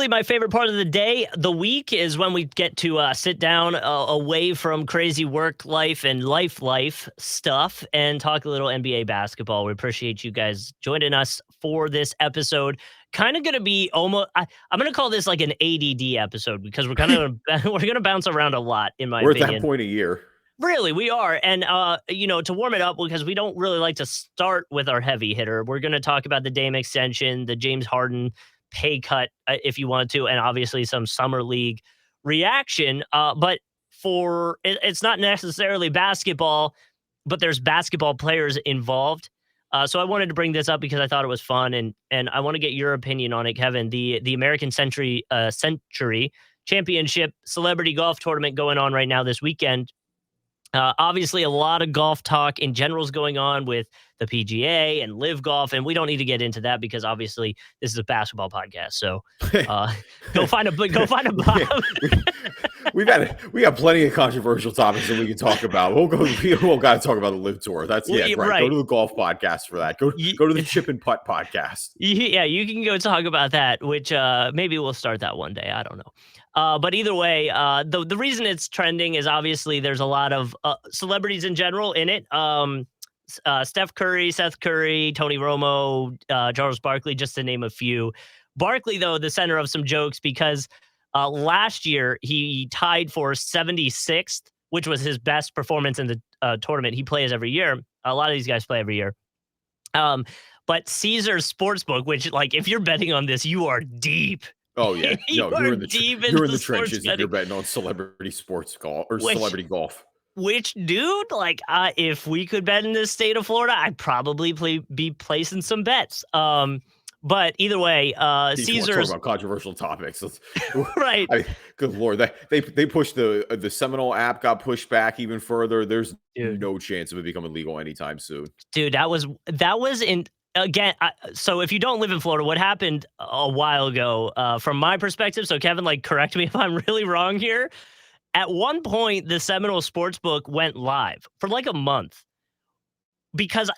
Usually my favorite part of the day, the week, is when we get to sit down away from crazy work life and life stuff and talk a little NBA basketball. We appreciate you guys joining us for this episode. Kind of going to be almost, I'm going to call this like an ADD episode because we're we're going to bounce around a lot, in my We're at opinion. that point of year. Really, we are. And, to warm it up, because we don't really like to start with our heavy hitter, we're going to talk about the Dame extension, the James Harden pay cut, if you want to, and obviously some summer league reaction. But it's not necessarily basketball, but there's basketball players involved. So I wanted to bring this up because I thought it was fun, and I want to get your opinion on it, Kevin. The American Century Championship Celebrity Golf Tournament going on right now this weekend. Obviously, a lot of golf talk in general is going on with the PGA and Live Golf, and we don't need to get into that because obviously this is a basketball podcast. So go find a Bob. We got plenty of controversial topics that we can talk about. We won't got to talk about the Live Tour. That's right. Go to the golf podcast for that. Go to the Chip and Putt podcast. Yeah, you can go talk about that, which maybe we'll start that one day. I don't know. But either way, the reason it's trending is obviously there's a lot of celebrities in general in it. Steph Curry, Seth Curry, Tony Romo, Charles Barkley, just to name a few. Barkley, though, the center of some jokes because last year he tied for 76th, which was his best performance in the tournament. He plays every year. A lot of these guys play every year. But Caesars Sportsbook, which, like, if you're betting on this, you are deep. Oh yeah, you're in the trenches if you're betting on celebrity sports golf or celebrity golf. Which, dude, like, if we could bet in this state of Florida, I'd probably be placing some bets. But either way, Caesars. Talk about controversial topics, right? Good Lord, they pushed the Seminole app got pushed back even further. There's no chance of it becoming legal anytime soon, dude. That was in. Again, so if you don't live in Florida, what happened a while ago, from my perspective, so Kevin, like, correct me if I'm really wrong here. At one point, the Seminole Sportsbook went live for like a month because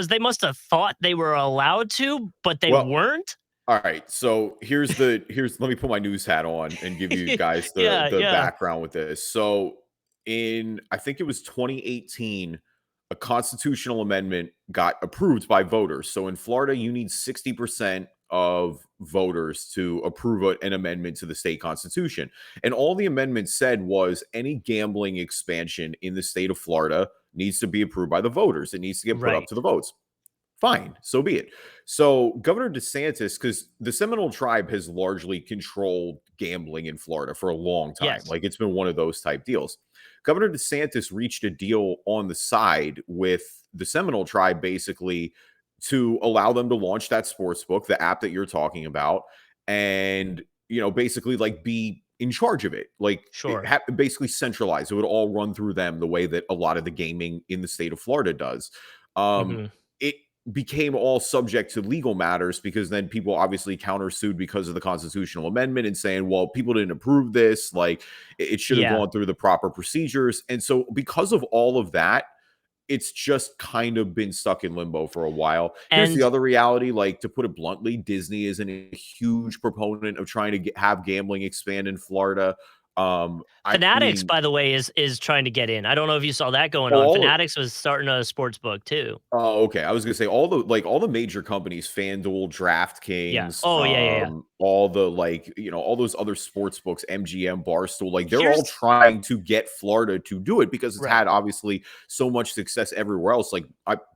they must have thought they were allowed to, but they weren't. All right, so here's let me put my news hat on and give you guys the background with this. So I think it was 2018. A constitutional amendment got approved by voters. So in Florida, you need 60% of voters to approve an amendment to the state constitution. And all the amendment said was any gambling expansion in the state of Florida needs to be approved by the voters. It needs to get put up to the votes. Fine, so be it. So Governor DeSantis, because the Seminole tribe has largely controlled gambling in Florida for a long time. Yes. Like, it's been one of those type deals. Governor DeSantis reached a deal on the side with the Seminole tribe, basically, to allow them to launch that sports book, the app that you're talking about, and, basically, like, be in charge of it. Like, basically centralized. It would all run through them the way that a lot of the gaming in the state of Florida does. It became all subject to legal matters because then people obviously countersued because of the constitutional amendment and saying, well, people didn't approve this. Like, it should have gone through the proper procedures. And so because of all of that, it's just kind of been stuck in limbo for a while. Here's the other reality, like, to put it bluntly, Disney isn't a huge proponent of trying to have gambling expand in Florida. Fanatics, by the way, is trying to get in. I don't know if you saw that going on. Fanatics was starting a sports book too. Oh, okay. I was gonna say all the major companies, FanDuel, DraftKings, all the all those other sports books, MGM, Barstool, like, they're all trying to get Florida to do it because it's had obviously so much success everywhere else. Like,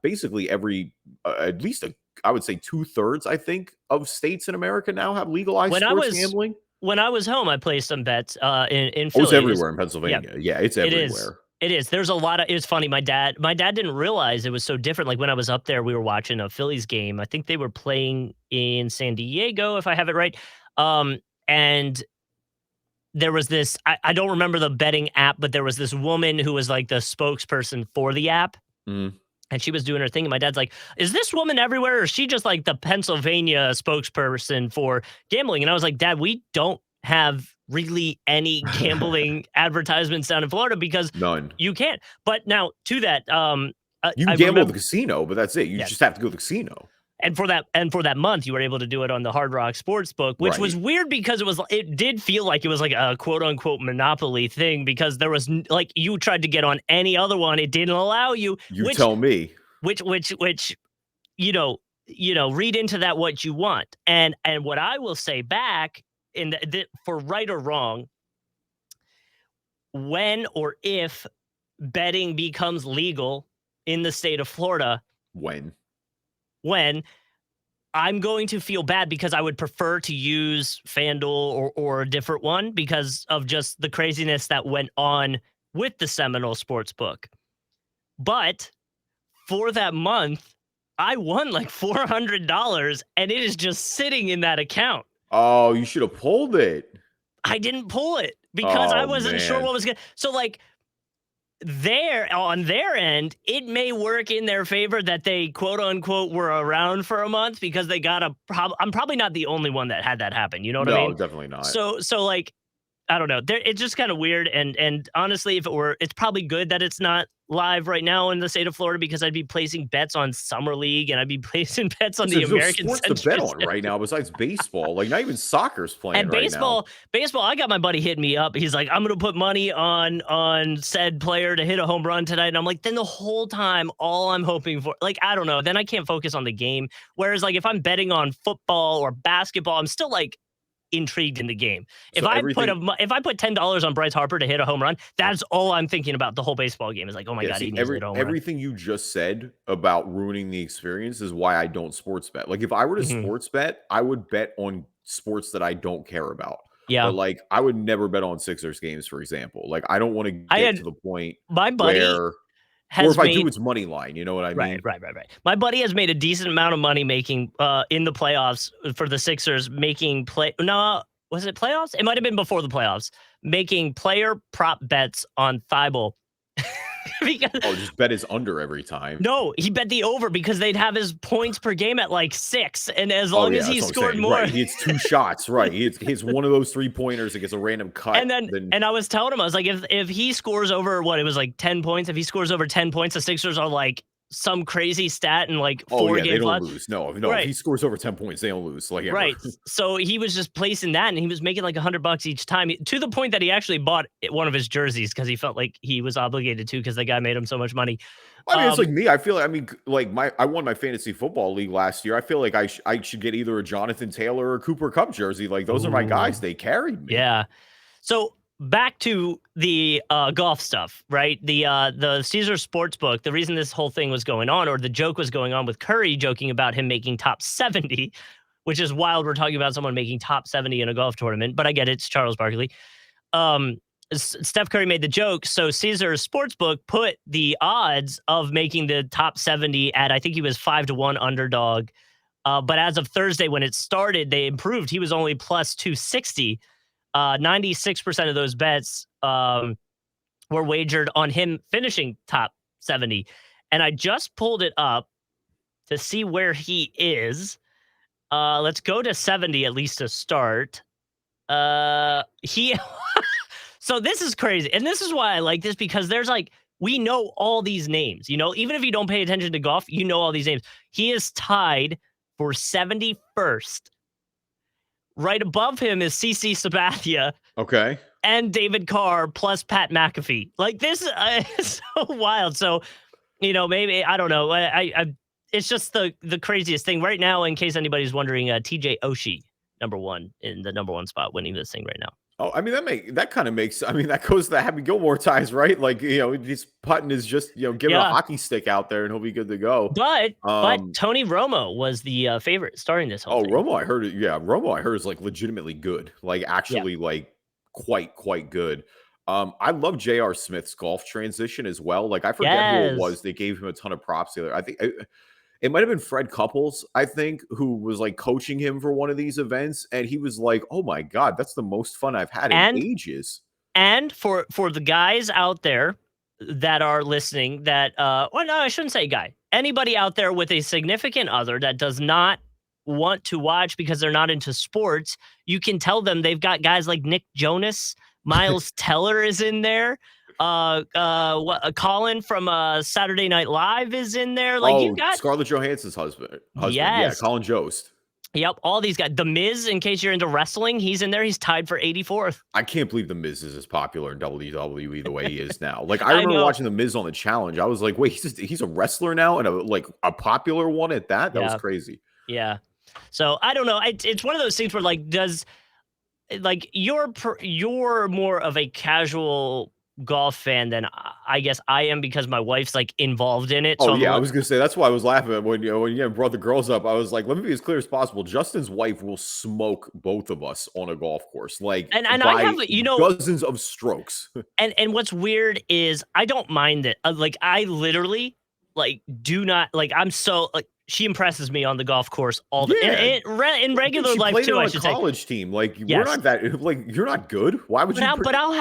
basically every at least I would say 2/3, I think, of states in America now have legalized sports gambling. When I was home, I placed some bets in Philly. Oh, it's everywhere in Pennsylvania. Yeah, it's everywhere. It is. There's a lot of. It's funny. My dad didn't realize it was so different. Like, when I was up there, we were watching a Phillies game. I think they were playing in San Diego, if I have it right. And there was this. I don't remember the betting app, but there was this woman who was like the spokesperson for the app. And she was doing her thing. And my dad's like, is this woman everywhere? Or is she just like the Pennsylvania spokesperson for gambling? And I was like, Dad, we don't have really any gambling advertisements down in Florida because none. You can't. But now to that, you can gamble at the casino, but that's it. You just have to go to the casino. And for that month, you were able to do it on the Hard Rock Sportsbook, which was Right. weird because it did feel like it was like a quote unquote monopoly thing because there was like you tried to get on any other one, it didn't allow you, You tell me. which read into that what you want. And what I will say back for right or wrong, when or if betting becomes legal in the state of Florida, When? when I'm going to feel bad because I would prefer to use FanDuel or a different one because of just the craziness that went on with the Seminole Sportsbook. But for that month, I won like $400 and it is just sitting in that account. Oh, you should have pulled it. I didn't pull it because I Oh, wasn't sure man. what was going to. So, like, on their end, it may work in their favor that they quote unquote were around for a month because they got I'm probably not the only one that had that happen. You know what I No, mean? definitely not. So like, I don't know. It's just kind of weird. And honestly, if it were, it's probably good that it's not live right now in the state of Florida because I'd be placing bets on Summer League and I'd be placing bets on the There's no American sports to bet Century. on right now besides baseball. Like, not even soccer's playing And right now. baseball, I got my buddy hitting me up. He's like, I'm going to put money on said player to hit a home run tonight. And I'm like, then the whole time, all I'm hoping for, like, I don't know. Then I can't focus on the game. Whereas, like, if I'm betting on football or basketball, I'm still like intrigued in the game. So If I put $10 on Bryce Harper to hit a home run, that's all I'm thinking about the whole baseball game. Is like, oh my God, he needs to hit a home run. everything you just said about ruining the experience is why I don't sports bet. Like, if I were to Mhm. sports bet, I would bet on sports that I don't care about. Yeah. But like, I would never bet on Sixers games, for example. Like, I don't want to I get had to the point my buddy where, or has if I do, made it's money line. You know what I right. mean? My buddy has made a decent amount of money making in the playoffs for the Sixers, making no, was it playoffs? It might have been before the playoffs, making player prop bets on Thibault. Because Oh, just bet his under every time. no, he bet the over because they'd have his points per game at like 6. And as Oh long yeah, as he that's what I'm scored saying. more. Right, he hits 2 shots. Right, he hits one of those 3-pointers that gets a random cut. And I was telling him, I was like, if he scores over it was like 10 points, if he scores over 10 points, the Sixers are like some crazy stat in like oh 4 yeah, they games don't left. lose. No, if Right. he scores over 10 points, they don't lose. Like, ever. Right. So he was just placing that and he was making like $100 each time to the point that he actually bought one of his jerseys because he felt like he was obligated to because the guy made him so much money. I mean, it's like me. I feel like, I mean, like I won my fantasy football league last year. I feel like I should get either a Jonathan Taylor or a Cooper Kupp jersey. Like, those are my guys. They carried me. Yeah. So back to the golf stuff, right? The Caesar Sportsbook, the reason this whole thing was going on, or the joke was going on with Curry joking about him making top 70, which is wild. We're talking about someone making top 70 in a golf tournament, but I get it. It's Charles Barkley. Steph Curry made the joke. So Caesar Sportsbook put the odds of making the top 70 at, I think he was 5-1 underdog. But as of Thursday, when it started, they improved. He was only plus 260. 96% of those bets were wagered on him finishing top 70. And I just pulled it up to see where he is. Let's go to 70 at least to start. He So this is crazy. And this is why I like this, because there's like, we know all these names, even if you don't pay attention to golf, you know all these names. He is tied for 71st. Right above him is CC Sabathia. Okay. And David Carr plus Pat McAfee. Like, this is so wild. So, maybe, I don't know. It's just the craziest thing right now. In case anybody's wondering, TJ Oshie, number 1 in the number 1 spot, winning this thing right now. Oh, I mean, that kind of makes, I mean, that goes to the Happy Gilmore ties, right? Like, he's putting is just, giving a hockey stick out there and he'll be good to go. But Tony Romo was the favorite starting this whole thing. Romo, I heard it. Yeah, Romo, I heard is like legitimately good. Like, actually, like quite good. I love J.R. Smith's golf transition as well. Like, I forget who it was. They gave him a ton of props the other. I think it might have been Fred Couples, I think, who was like coaching him for one of these events. And he was like, oh my God, that's the most fun I've had in ages. And for the guys out there that are listening that, well, no, I shouldn't say guy. Anybody out there with a significant other that does not want to watch because they're not into sports, you can tell them they've got guys like Nick Jonas, Miles Teller is in there. Colin from Saturday Night Live is in there. Like you Oh, got Scarlett Johansson's husband. Yeah, yes. Colin Jost. Yep, all these guys. The Miz, in case you're into wrestling, he's in there. He's tied for 84th. I can't believe The Miz is as popular in WWE the way he is now. Like, I I remember know. watching The Miz on the Challenge. I was like, wait, he's a wrestler now, and a popular one at that? That was Yeah, crazy. yeah. So I don't know. It's one of those things where like you're more of a casual golf fan than I guess I am because my wife's like involved in it. So Oh, I'm yeah, I was gonna say, that's why I was laughing when you brought the girls up. I was like, let me be as clear as possible. Justin's wife will smoke both of us on a golf course, like, and I by have dozens of strokes. and what's weird is I don't mind it. Like I literally like do not like I'm so like she impresses me on the golf course all the Yeah. in regular She life played too, on I a should say. college team. Like, we're Yes. not that, like, you're not good. Why would you? But I'll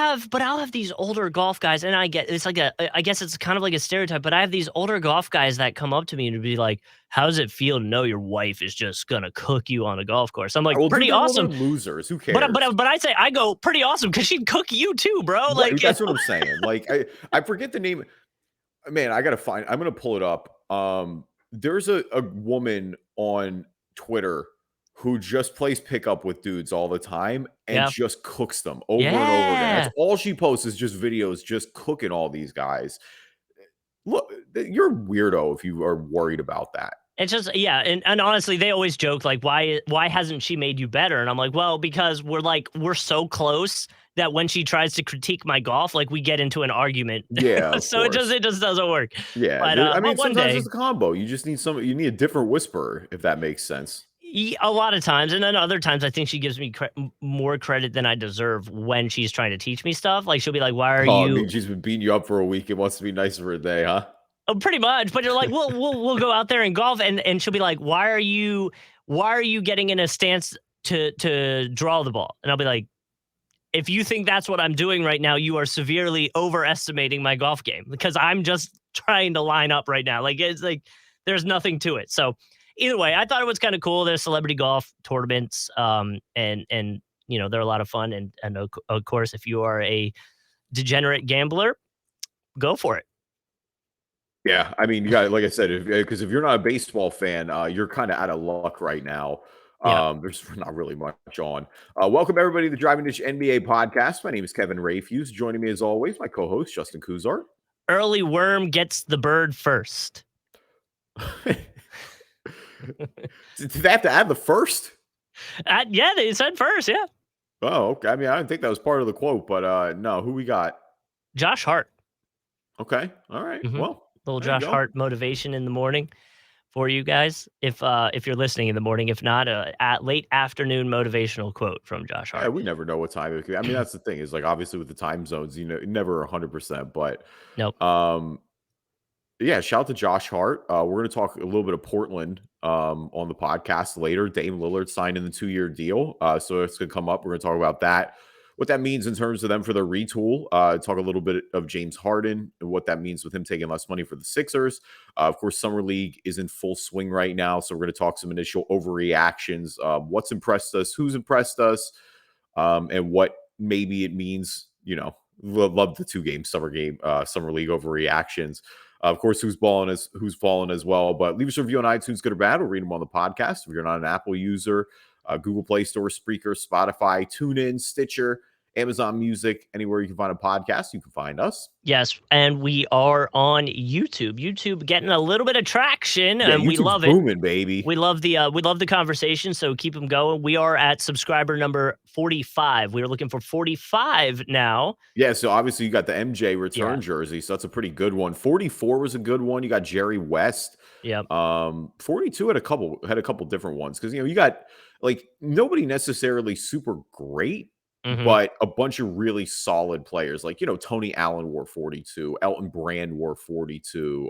have these older golf guys, and I get it's like I guess it's kind of like a stereotype, but I have these older golf guys that come up to me and be like, "How does it feel to know your wife is just gonna cook you on a golf course?" I'm like, Well, dude, "Pretty they're awesome." losers. Who cares? But I go, "Pretty awesome," because she'd cook you too, bro. Right, Like, that's what I'm saying. Like, I forget the name. Man, I gotta find. I'm gonna pull it up. There's a woman on Twitter who just plays pickup with dudes all the time and yeah, just cooks them over and over again. That's yeah. all she posts is just videos just cooking all these guys. Look, you're a weirdo if you are worried about that. It's just yeah, and honestly, they always joke like, why hasn't she made you better? And I'm like, well, because we're so close that when she tries to critique my golf, like we get into an argument. Yeah, of So course. it just doesn't work. Yeah, I mean, But one sometimes day, it's a combo. You just need you need a different whisperer, if that makes sense. a lot of times, and then other times, I think she gives me more credit than I deserve when she's trying to teach me stuff. Like she'll be like, "Why are Oh, I you?" mean, she's been beating you up for a week. It wants to be nicer for a day, huh? Oh, pretty much, but you're like, we'll go out there and golf, and she'll be like, why are you getting in a stance to draw the ball? And I'll be like, if you think that's what I'm doing right now, you are severely overestimating my golf game because I'm just trying to line up right now. Like it's like there's nothing to it. So either way, I thought it was kind of cool. There's celebrity golf tournaments, and they're a lot of fun, and of course, if you are a degenerate gambler, go for it. Yeah, I mean, you got like I said, because if you're not a baseball fan, you're kind of out of luck right now. Yeah. There's not really much on. Welcome everybody to the Driving Dish NBA podcast. My name is Kevin Rayfuse. Joining me as always, my co-host Justin Kuzar. Early worm gets the bird first. Did they have to add the first? Yeah, they said first. Yeah, Oh, okay. I mean, I didn't think that was part of the quote, but no, who we got? Josh Hart. Okay, all right. Well, Little there you Josh go. Hart motivation in the morning for you guys. If you're listening in the morning, if not, at late afternoon motivational quote from Josh Yeah, Hart. we never know what time it could. I mean, that's the thing is like obviously with the time zones, never 100%, but Nope. yeah, shout out to Josh Hart. We're going to talk a little bit of Portland on the podcast later. Dame Lillard signed in the 2-year deal, so it's going to come up. We're going to talk about that, what that means in terms of them for their retool. Talk a little bit of James Harden and what that means with him taking less money for the Sixers. Of course, Summer League is in full swing right now, so we're going to talk some initial overreactions. What's impressed us, who's impressed us, and what maybe it means. Love the 2-game summer league overreactions. Of course, who's fallen as well. But leave us a review on iTunes, good or bad. We'll read them on the podcast. If you're not an Apple user, Google Play Store, Spreaker, Spotify, TuneIn, Stitcher, Amazon Music, anywhere you can find a podcast, you can find us. Yes, and we are on YouTube. YouTube getting a little bit of traction, Yeah, and we YouTube's love it. booming, baby. We love the conversation, so keep them going. We are at subscriber number 45. We are looking for 45 now. Yeah, so obviously you got the MJ return jersey, so that's a pretty good one. 44 was a good one. You got Jerry West. Yep. 42 had a couple different ones because you got like nobody necessarily super great, but a bunch of really solid players. Like Tony Allen wore 42, Elton Brand wore 42,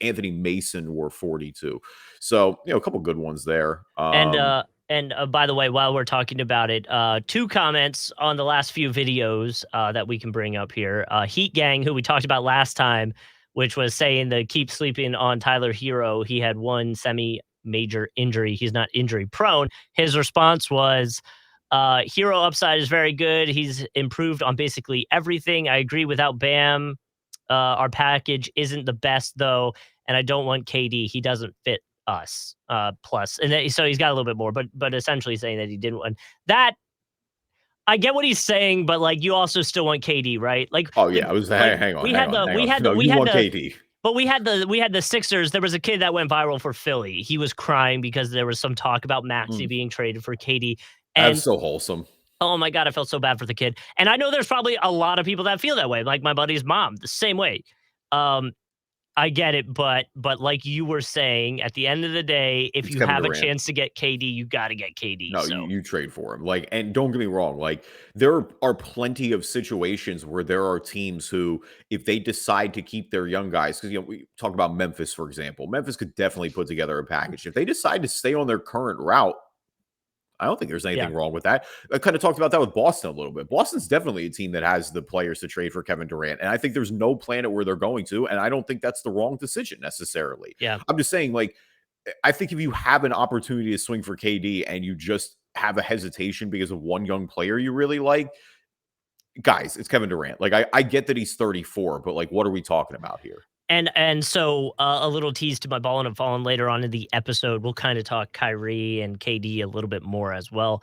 Anthony Mason wore 42. So a couple good ones there. And by the way, while we're talking about it, 2 comments on the last few videos that we can bring up here. Heat Gang, who we talked about last time, which was saying to keep sleeping on Tyler Hero. He had one semi-major injury. He's not injury prone. His response was, Hero upside is very good. He's improved on basically everything. I agree. Without Bam, our package isn't the best though, and I don't want KD. He doesn't fit us. Plus, and so he's got a little bit more, but essentially saying that he didn't want that. I get what he's saying, but like you also still want KD, right? Oh yeah, I was hang on, we hang had on, the hang we on. had the No, we you had want the KD. but we had the Sixers. There was a kid that went viral for Philly. He was crying because there was some talk about Maxey being traded for KD. That's And so wholesome. oh my God, I felt so bad for the kid. And I know there's probably a lot of people that feel that way, like my buddy's mom, the same way. Um, I get it, but like you were saying, at the end of the day, if It's you Kevin have a Durant. chance to get KD, you got to get KD. No, So you trade for him. Like, and don't get me wrong, like there are plenty of situations where there are teams who, if they decide to keep their young guys, because we talk about Memphis, for example. Memphis could definitely put together a package. If they decide to stay on their current route, I don't think there's yeah, anything wrong with that. I kind of talked about that with Boston a little bit. Boston's definitely a team that has the players to trade for Kevin Durant. And I think there's no planet where they're going to. And I don't think that's the wrong decision necessarily. yeah. I'm just saying, like, I think if you have an opportunity to swing for KD and you just have a hesitation because of one young player you really like, guys, it's Kevin Durant. Like, I get that he's 34, but like, what are we talking about here? And so a little tease to my ball and fallen later on in the episode. We'll kind of talk Kyrie and KD a little bit more as well.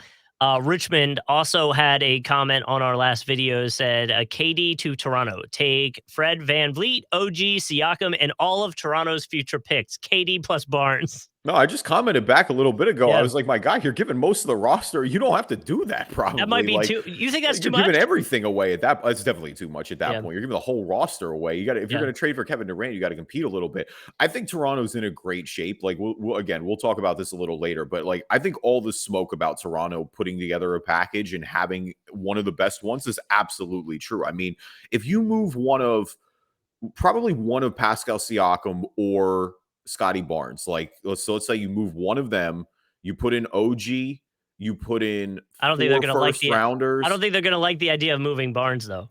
Richmond also had a comment on our last video, said KD to Toronto. Take Fred Van Vliet, OG, Siakam, and all of Toronto's future picks. KD plus Barnes. No, I just commented back a little bit ago. I Yeah, was like, my guy, you're giving most of the roster. You don't have to do that, that might probably. be Like, too. You think that's too you're giving much? everything away at that. It's definitely too much at that Yeah, point. You're giving the whole roster away. You got to, if you're yeah. going to trade for Kevin Durant, you got to compete a little bit. I think Toronto's in a great shape. Like, we'll talk about this a little later, but like, I think all the smoke about Toronto putting together a package and having one of the best ones is absolutely true. I mean, if you move probably one of Pascal Siakam or Scotty Barnes. Like let's say you move one of them, you put in OG, you put in I don't think they're four gonna like first the. I don't rounders. think they're gonna like the idea of moving Barnes though.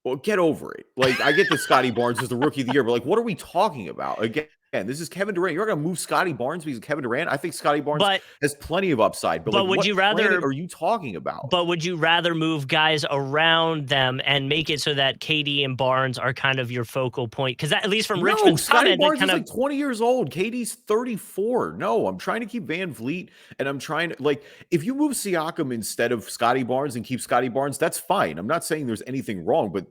Well, get over it. Like I get that Scotty Barnes is the rookie of the year, but like what are we talking about? Again, this is Kevin Durant. You're not gonna move Scotty Barnes because of Kevin Durant. I think Scotty Barnes But has plenty of upside, but like would what you planet rather? are you talking about? But would you rather move guys around them and make it so that KD and Barnes are kind of your focal point? Because at least from No, Richmond's Scotty comment, that Barnes kind is of. like 20 years old. KD's 34. No, I'm trying to keep Van Vliet, and I'm trying to like if you move Siakam instead of Scotty Barnes and keep Scotty Barnes, that's fine. I'm not saying there's anything wrong, but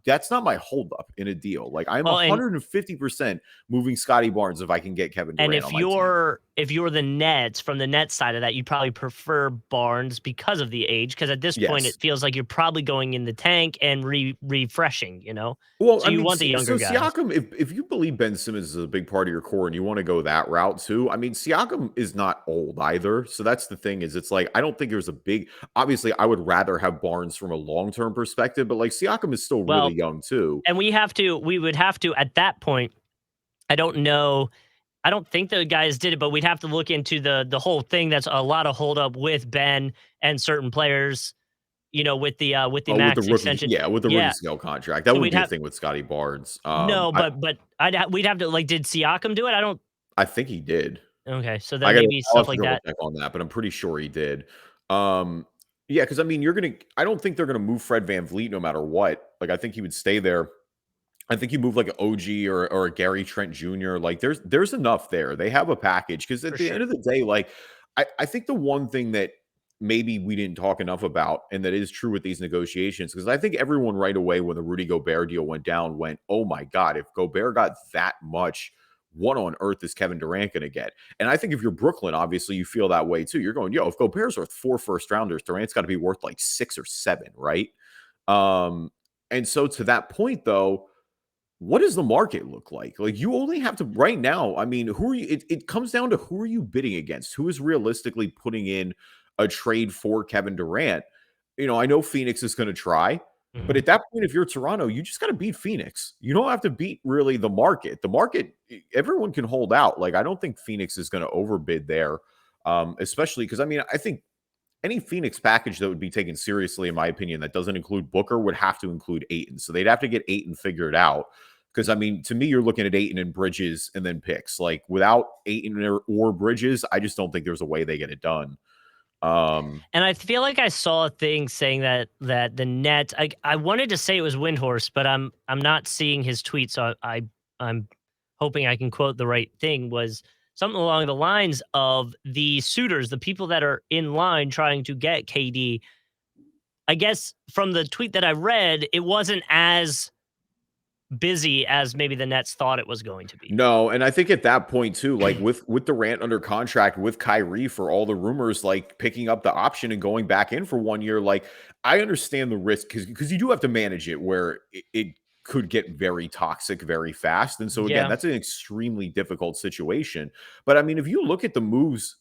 that's not my holdup in a deal. Like I'm Well, 150% moving Scotty Barnes if I can get Kevin and Durant on my team. if you're the Nets, from the Nets side of that, you'd probably prefer Barnes because of the age. Because at this point, it Yes. feels like you're probably going in the tank and refreshing. Well, So I you mean, want the so younger guys. Siakam, if you believe Ben Simmons is a big part of your core and you want to go that route too, I mean, Siakam is not old either. So that's the thing is it's like, I don't think there's a big, obviously, I would rather have Barnes from a long term perspective, but like Siakam is still really Well, young too. and we would have to at that point. I don't know. I don't think the guys did it, but we'd have to look into the whole thing. That's a lot of hold up with Ben and certain players. With the Oh, with the max rookie, extension. yeah, with the rookie Yeah. scale contract. That So wouldn't we'd be a have thing with Scotty Barnes. no, but we'd have to like. Did Siakam do it? I don't. I think he did. Okay, so I then gotta maybe I'll stuff have to like double that. check on that, but I'm pretty sure he did. Um, yeah, because I mean, I don't think they're gonna move Fred Van Vliet no matter what. Like, I think he would stay there. I think you move like an OG or a Gary Trent Jr. Like, there's enough there. They have a package because at For the end sure. of the day, like, I think the one thing that maybe we didn't talk enough about, and that is true with these negotiations, because I think everyone right away when the Rudy Gobert deal went down went, oh my God, if Gobert got that much, what on earth is Kevin Durant going to get? And I think if you're Brooklyn, obviously you feel that way too. You're going, yo, if Gobert's worth 4 first rounders, Durant's got to be worth like 6 or 7, right? Um, and so to that point, though, what does the market look like? Like you only have to right now. I mean, who are you? It comes down to who are you bidding against? Who is realistically putting in a trade for Kevin Durant? I know Phoenix is going to try, but Mhm. at that point, if you're Toronto, you just got to beat Phoenix. You don't have to beat really the market. The market, everyone can hold out. Like I don't think Phoenix is going to overbid there, especially because I mean, I think any Phoenix package that would be taken seriously, in my opinion, that doesn't include Booker would have to include Ayton. So they'd have to get Ayton figured out. Because I mean, to me, you're looking at Ayton and Bridges and then picks. Like without Ayton or Bridges, I just don't think there's a way they get it done. And I feel like I saw a thing saying that the Nets. I wanted to say it was Windhorst, but I'm not seeing his tweet, so I'm hoping I can quote the right thing. Was something along the lines of the suitors, the people that are in line trying to get KD. I guess from the tweet that I read, it wasn't as busy as maybe the Nets thought it was going to be. No, and I think at that point too, like with Durant under contract, with Kyrie for all the rumors, like picking up the option and going back in for 1 year, like I understand the risk because you do have to manage it where it could get very toxic very fast. And so again, Yeah, that's an extremely difficult situation. But I mean, if you look at the moves,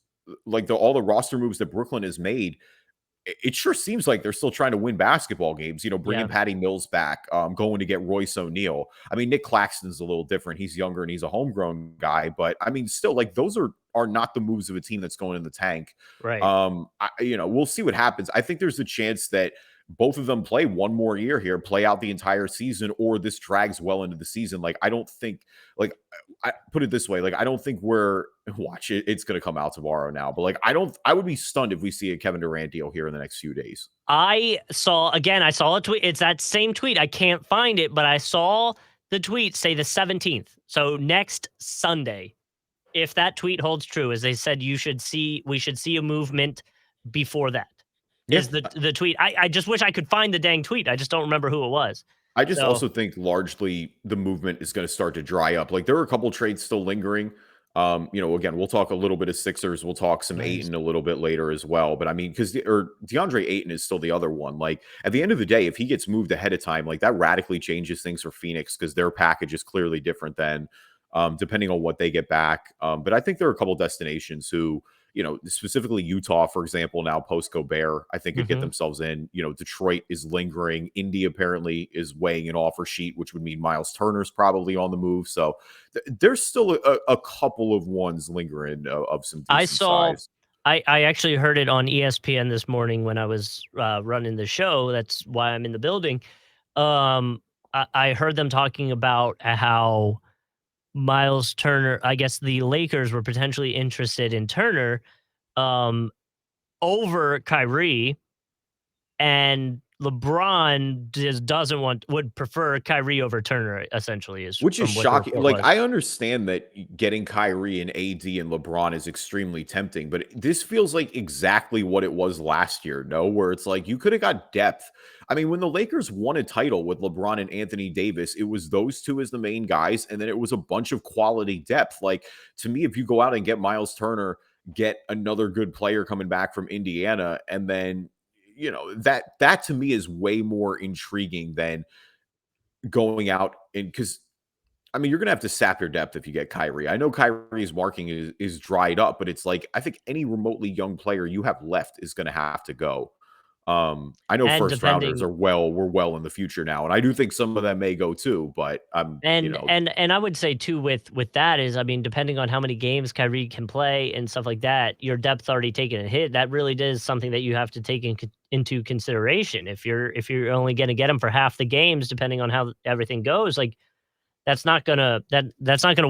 like all the roster moves that Brooklyn has made, it sure seems like they're still trying to win basketball games, bringing yeah, Patty Mills back, going to get Royce O'Neal. I mean, Nick Claxton's a little different. He's younger and he's a homegrown guy, but I mean, still, like those are not the moves of a team that's going in the tank. right. We'll see what happens. I think there's a chance that both of them play one more year here, play out the entire season, or this drags well into the season. Like, I don't think, like, I put it this way, like, I don't think watch it. It's going to come out tomorrow now, but like, I would be stunned if we see a Kevin Durant deal here in the next few days. I saw a tweet. It's that same tweet. I can't find it, but I saw the tweet say the 17th. So next Sunday, if that tweet holds true, as they said, we should see a movement before that. Yeah. Is the tweet. I just wish I could find the dang tweet. I just don't remember who it was. I just So also think largely the movement is going to start to dry up. Like there are a couple trades still lingering. Again, we'll talk a little bit of Sixers. We'll talk some nice. Ayton a little bit later as well. But I mean, or DeAndre Ayton is still the other one. Like at the end of the day, if he gets moved ahead of time, like that radically changes things for Phoenix because their package is clearly different than depending on what they get back. But I think there are a couple destinations who, specifically Utah, for example, now post Gobert, I think could get Hmm. themselves in. Detroit is lingering. Indy apparently is weighing an offer sheet, which would mean Miles Turner's probably on the move. So there's still a couple of ones lingering of some I decent saw. size. I actually heard it on ESPN this morning when I was running the show. That's why I'm in the building. I heard them talking about how Miles Turner. I guess the Lakers were potentially interested in Turner um, over Kyrie, and LeBron just doesn't would prefer Kyrie over Turner. Essentially, is Which is from what the shocking. report Like, was. I understand that getting Kyrie and AD and LeBron is extremely tempting, but this feels like exactly what it was last year, no? Where it's like you could have got depth. I mean, when the Lakers won a title with LeBron and Anthony Davis, it was those two as the main guys, and then it was a bunch of quality depth. Like, to me, if you go out and get Miles Turner, get another good player coming back from Indiana, and then that to me is way more intriguing than going out and because I mean, you're gonna have to sap your depth if you get Kyrie. I know Kyrie's marking is dried up, but it's like I think any remotely young player you have left is gonna have to go. I know And first rounders depending we're well in the future now, and I do think some of them may go too, but and I would say too with that is, I mean, depending on how many games Kyrie can play and stuff like that, your depth's already taken a hit. That really is something that you have to take into consideration. If you're only going to get him for half the games, depending on how everything goes, like that's not gonna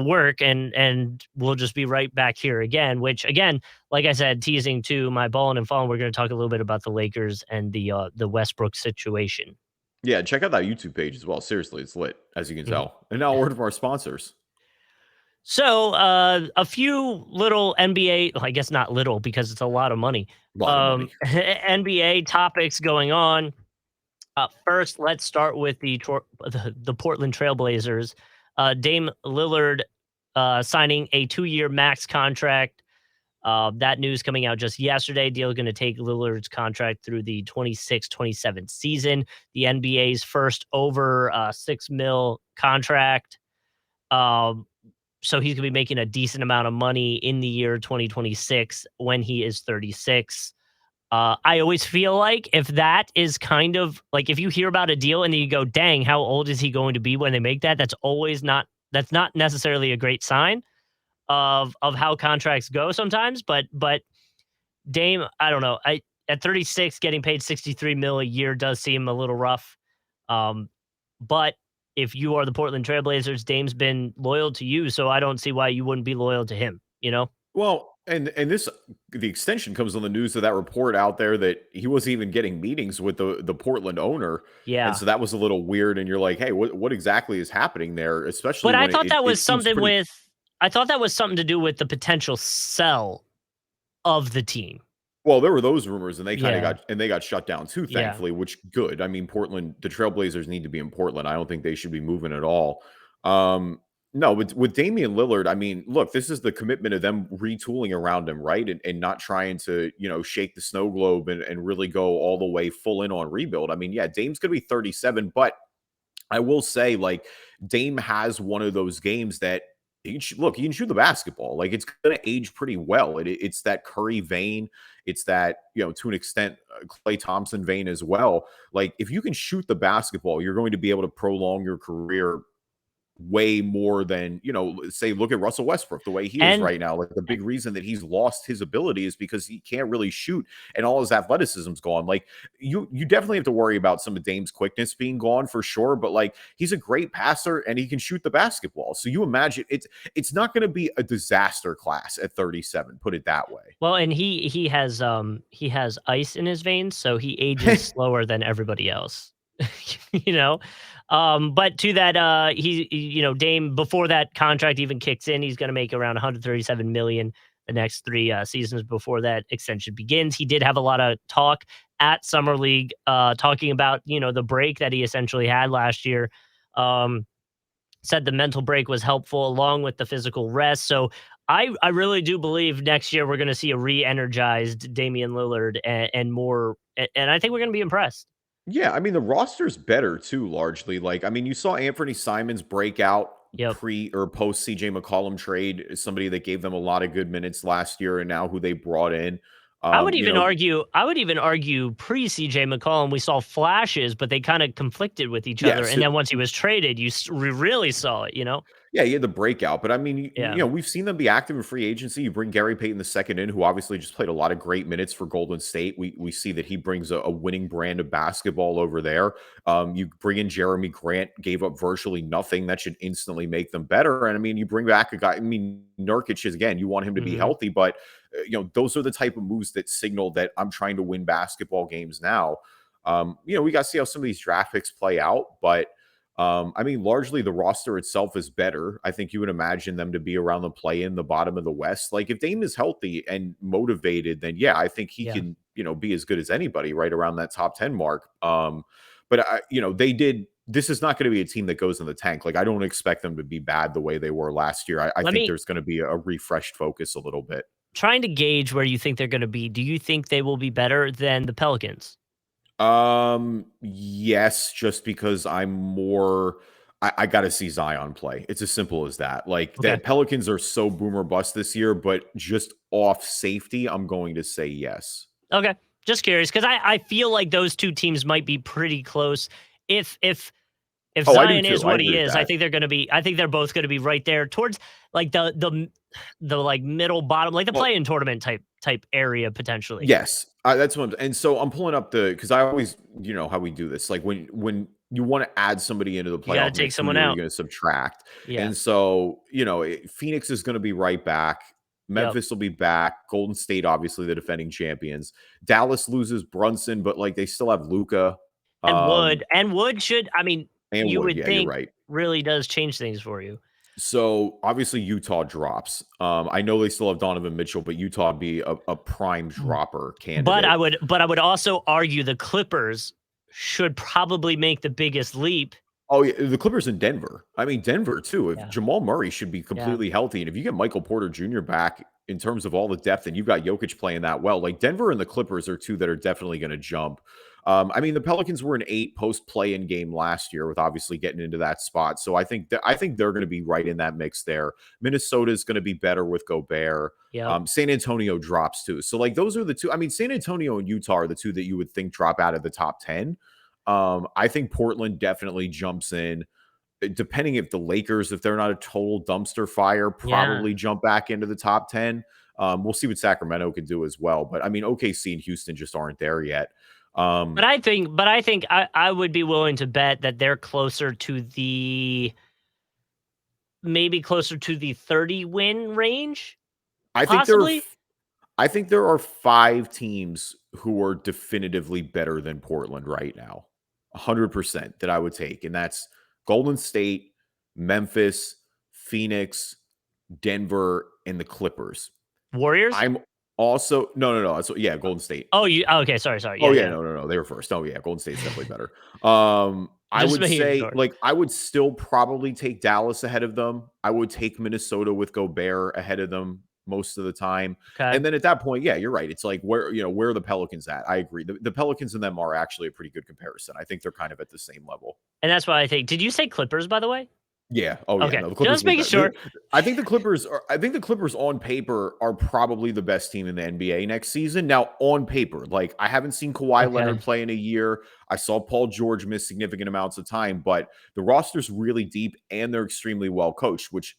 work, and we'll just be right back here again. Which again, like I said, teasing to my ball and fallen, we're going to talk a little bit about the Lakers and the Westbrook situation. yeah, check out that YouTube page as well. Seriously, it's lit, as you can Mhm. tell. And now a word of our sponsors. So, a few little NBA, well, I guess not little because it's a lot of money. A lot of money. NBA topics going on. First, let's start with the Portland Trailblazers. Dame Lillard signing a 2-year max contract. That news coming out just yesterday. Deal going to take Lillard's contract through the 26-27 season. The NBA's first over 6 mil contract. Um, so he's going to be making a decent amount of money in the year 2026 when he is 36. I always feel like if that is kind of like if you hear about a deal and then you go, dang, how old is he going to be when they make that? That's not necessarily a great sign of how contracts go sometimes. But Dame, I don't know. I At 36, getting paid 63 mil a year does seem a little rough. Um, but if you are the Portland Trailblazers, Dame's been loyal to you, so I don't see why you wouldn't be loyal to him. You know? Well, And this the extension comes on the news of that report out there that he wasn't even getting meetings with the Portland owner, and Yeah. so that was a little weird. And you're like, hey, what exactly is happening there? Especially But I when thought that it was seems something pretty. with I thought that was something to do with the potential sell of the team. Well, there were those rumors, and they kind of Yeah. got shut down too, Yeah. thankfully, which good. I mean, Portland, the Trailblazers need to be in Portland. I don't think they should be moving at all. Um, no, with Damian Lillard, I mean, look, this is the commitment of them retooling around him, right? And not trying to, shake the snow globe and really go all the way full in on rebuild. I mean, yeah, Dame's gonna be 37, but I will say, like, Dame has one of those games that look, he can shoot the basketball. Like, it's going to age pretty well. It's that Curry vein. It's that, to an extent, Klay Thompson vein as well. Like, if you can shoot the basketball, you're going to be able to prolong your career way more than, say, look at Russell Westbrook, the way he is And right now. Like, the big reason that he's lost his ability is because he can't really shoot and all his athleticism's gone. Like, you definitely have to worry about some of Dame's quickness being gone for sure, but like, he's a great passer and he can shoot the basketball. So you imagine it's not going to be a disaster class at 37, put it that way. well, and he has ice in his veins, so he ages slower than everybody else. you know? But to that, Dame, before that contract even kicks in, he's gonna make around 137 million the next 3 seasons before that extension begins. He did have a lot of talk at Summer League, talking about, the break that he essentially had last year. Um, Said the mental break was helpful along with the physical rest. So I really do believe next year we're gonna see a re-energized Damian Lillard and more, and I think we're gonna be impressed. Yeah, I mean, the roster's better too, largely. Like, I mean, you saw Anthony Simons break out Yep. pre or post CJ McCollum trade, as somebody that gave them a lot of good minutes last year, and now who they brought in. Um, you know, I would even argue pre CJ McCollum, we saw flashes, but they kind of conflicted with each other. yes, And then once he was traded, we really saw it, yeah, he had the breakout, but I mean, Yeah. we've seen them be active in free agency. You bring Gary Payton the second in, who obviously just played a lot of great minutes for Golden State. We see that he brings a winning brand of basketball over there. You bring in Jeremy Grant, gave up virtually nothing. That should instantly make them better. And I mean, you bring back a guy. I mean, Nurkic is, again, you want him to be Hmm. healthy, but those are the type of moves that signal that I'm trying to win basketball games now. We got to see how some of these draft picks play out, but. I mean, largely the roster itself is better. I think you would imagine them to be around the play in the bottom of the West. Like, if Dame is healthy and motivated, then yeah, I think he Yeah. can, be as good as anybody right around that top 10 mark. But this is not going to be a team that goes in the tank. Like, I don't expect them to be bad the way they were last year. I Let think me there's going to be a refreshed focus a little bit. Trying to gauge where you think they're going to be. Do you think they will be better than the Pelicans? Yes, just because I gotta see Zion play. It's as simple as that. Like, Okay. that Pelicans are so boomer bust this year, but just off safety, I'm going to say yes. Okay. Just curious because I feel like those two teams might be pretty close. If Oh, I do Zion is too. I what agree he with is, that. I think they're both gonna be right there towards like the like middle bottom, like the Well, play-in tournament type area potentially. yes, that's what and so I'm pulling up because I always, how we do this. Like, when you want to add somebody into the You gotta playoff take mix, who someone are you out. going to subtract? Yeah. And so, Phoenix is going to be right back. Yep. Memphis will be back. Golden State, obviously, the defending champions. Dallas loses Brunson, but like, they still have Luca. And Wood should, I mean, And you Wood. would Yeah, you're think right. really does change things for you. So obviously Utah drops. I know they still have Donovan Mitchell, but Utah would be a prime Mm. dropper But candidate. I would also argue the Clippers should probably make the biggest leap. Oh, yeah, the Clippers in Denver. I mean, Denver too. If Yeah. Jamal Murray should be Yeah. completely healthy, and if you get Michael Porter Jr. back in terms of all the depth, and you've got Jokic playing that well, like, Denver and the Clippers are two that are definitely going to jump. I mean, the Pelicans were an 8 post play-in game last year, with obviously getting into that spot. So I think they're going to be right in that mix there. Minnesota is going to be better with Gobert. Yep. San Antonio drops too. So, like, those are the two. I mean, San Antonio and Utah are the two that you would think drop out of the top 10. I think Portland definitely jumps in. Depending if the Lakers, if they're not a total dumpster fire, Yeah. probably jump back into the top 10. We'll see what Sacramento can do as well. But I mean, OKC and Houston just aren't there yet. But I think I would be willing to bet that they're closer to the maybe closer to the 30 win range, I think they're possibly. I think there are 5 teams who are definitively better than Portland right now. 100% that I would take, and that's Golden State, Memphis, Phoenix, Denver, and the Clippers. Warriors? I'm also no. So yeah, Golden State. Okay, sorry. Oh, Yeah, yeah, yeah. no, they were first. Oh, yeah, Golden State's definitely better. I Just would making say, sure. like, I would still probably take Dallas ahead of them. I would take Minnesota with Gobert ahead of them most of the time. Okay. And then at that point, yeah, you're right. It's like where are the Pelicans at? I agree. The Pelicans and them are actually a pretty good comparison. I think they're kind of at the same level. And that's why I think did you say Clippers, by the way? Yeah. Oh, yeah. Okay. No, the Clippers Just will be making better. sure. I think the Clippers on paper are probably the best team in the NBA next season. Now, on paper, like I haven't seen Kawhi Okay. Leonard play in a year. I saw Paul George miss significant amounts of time, but the roster's really deep and they're extremely well coached, which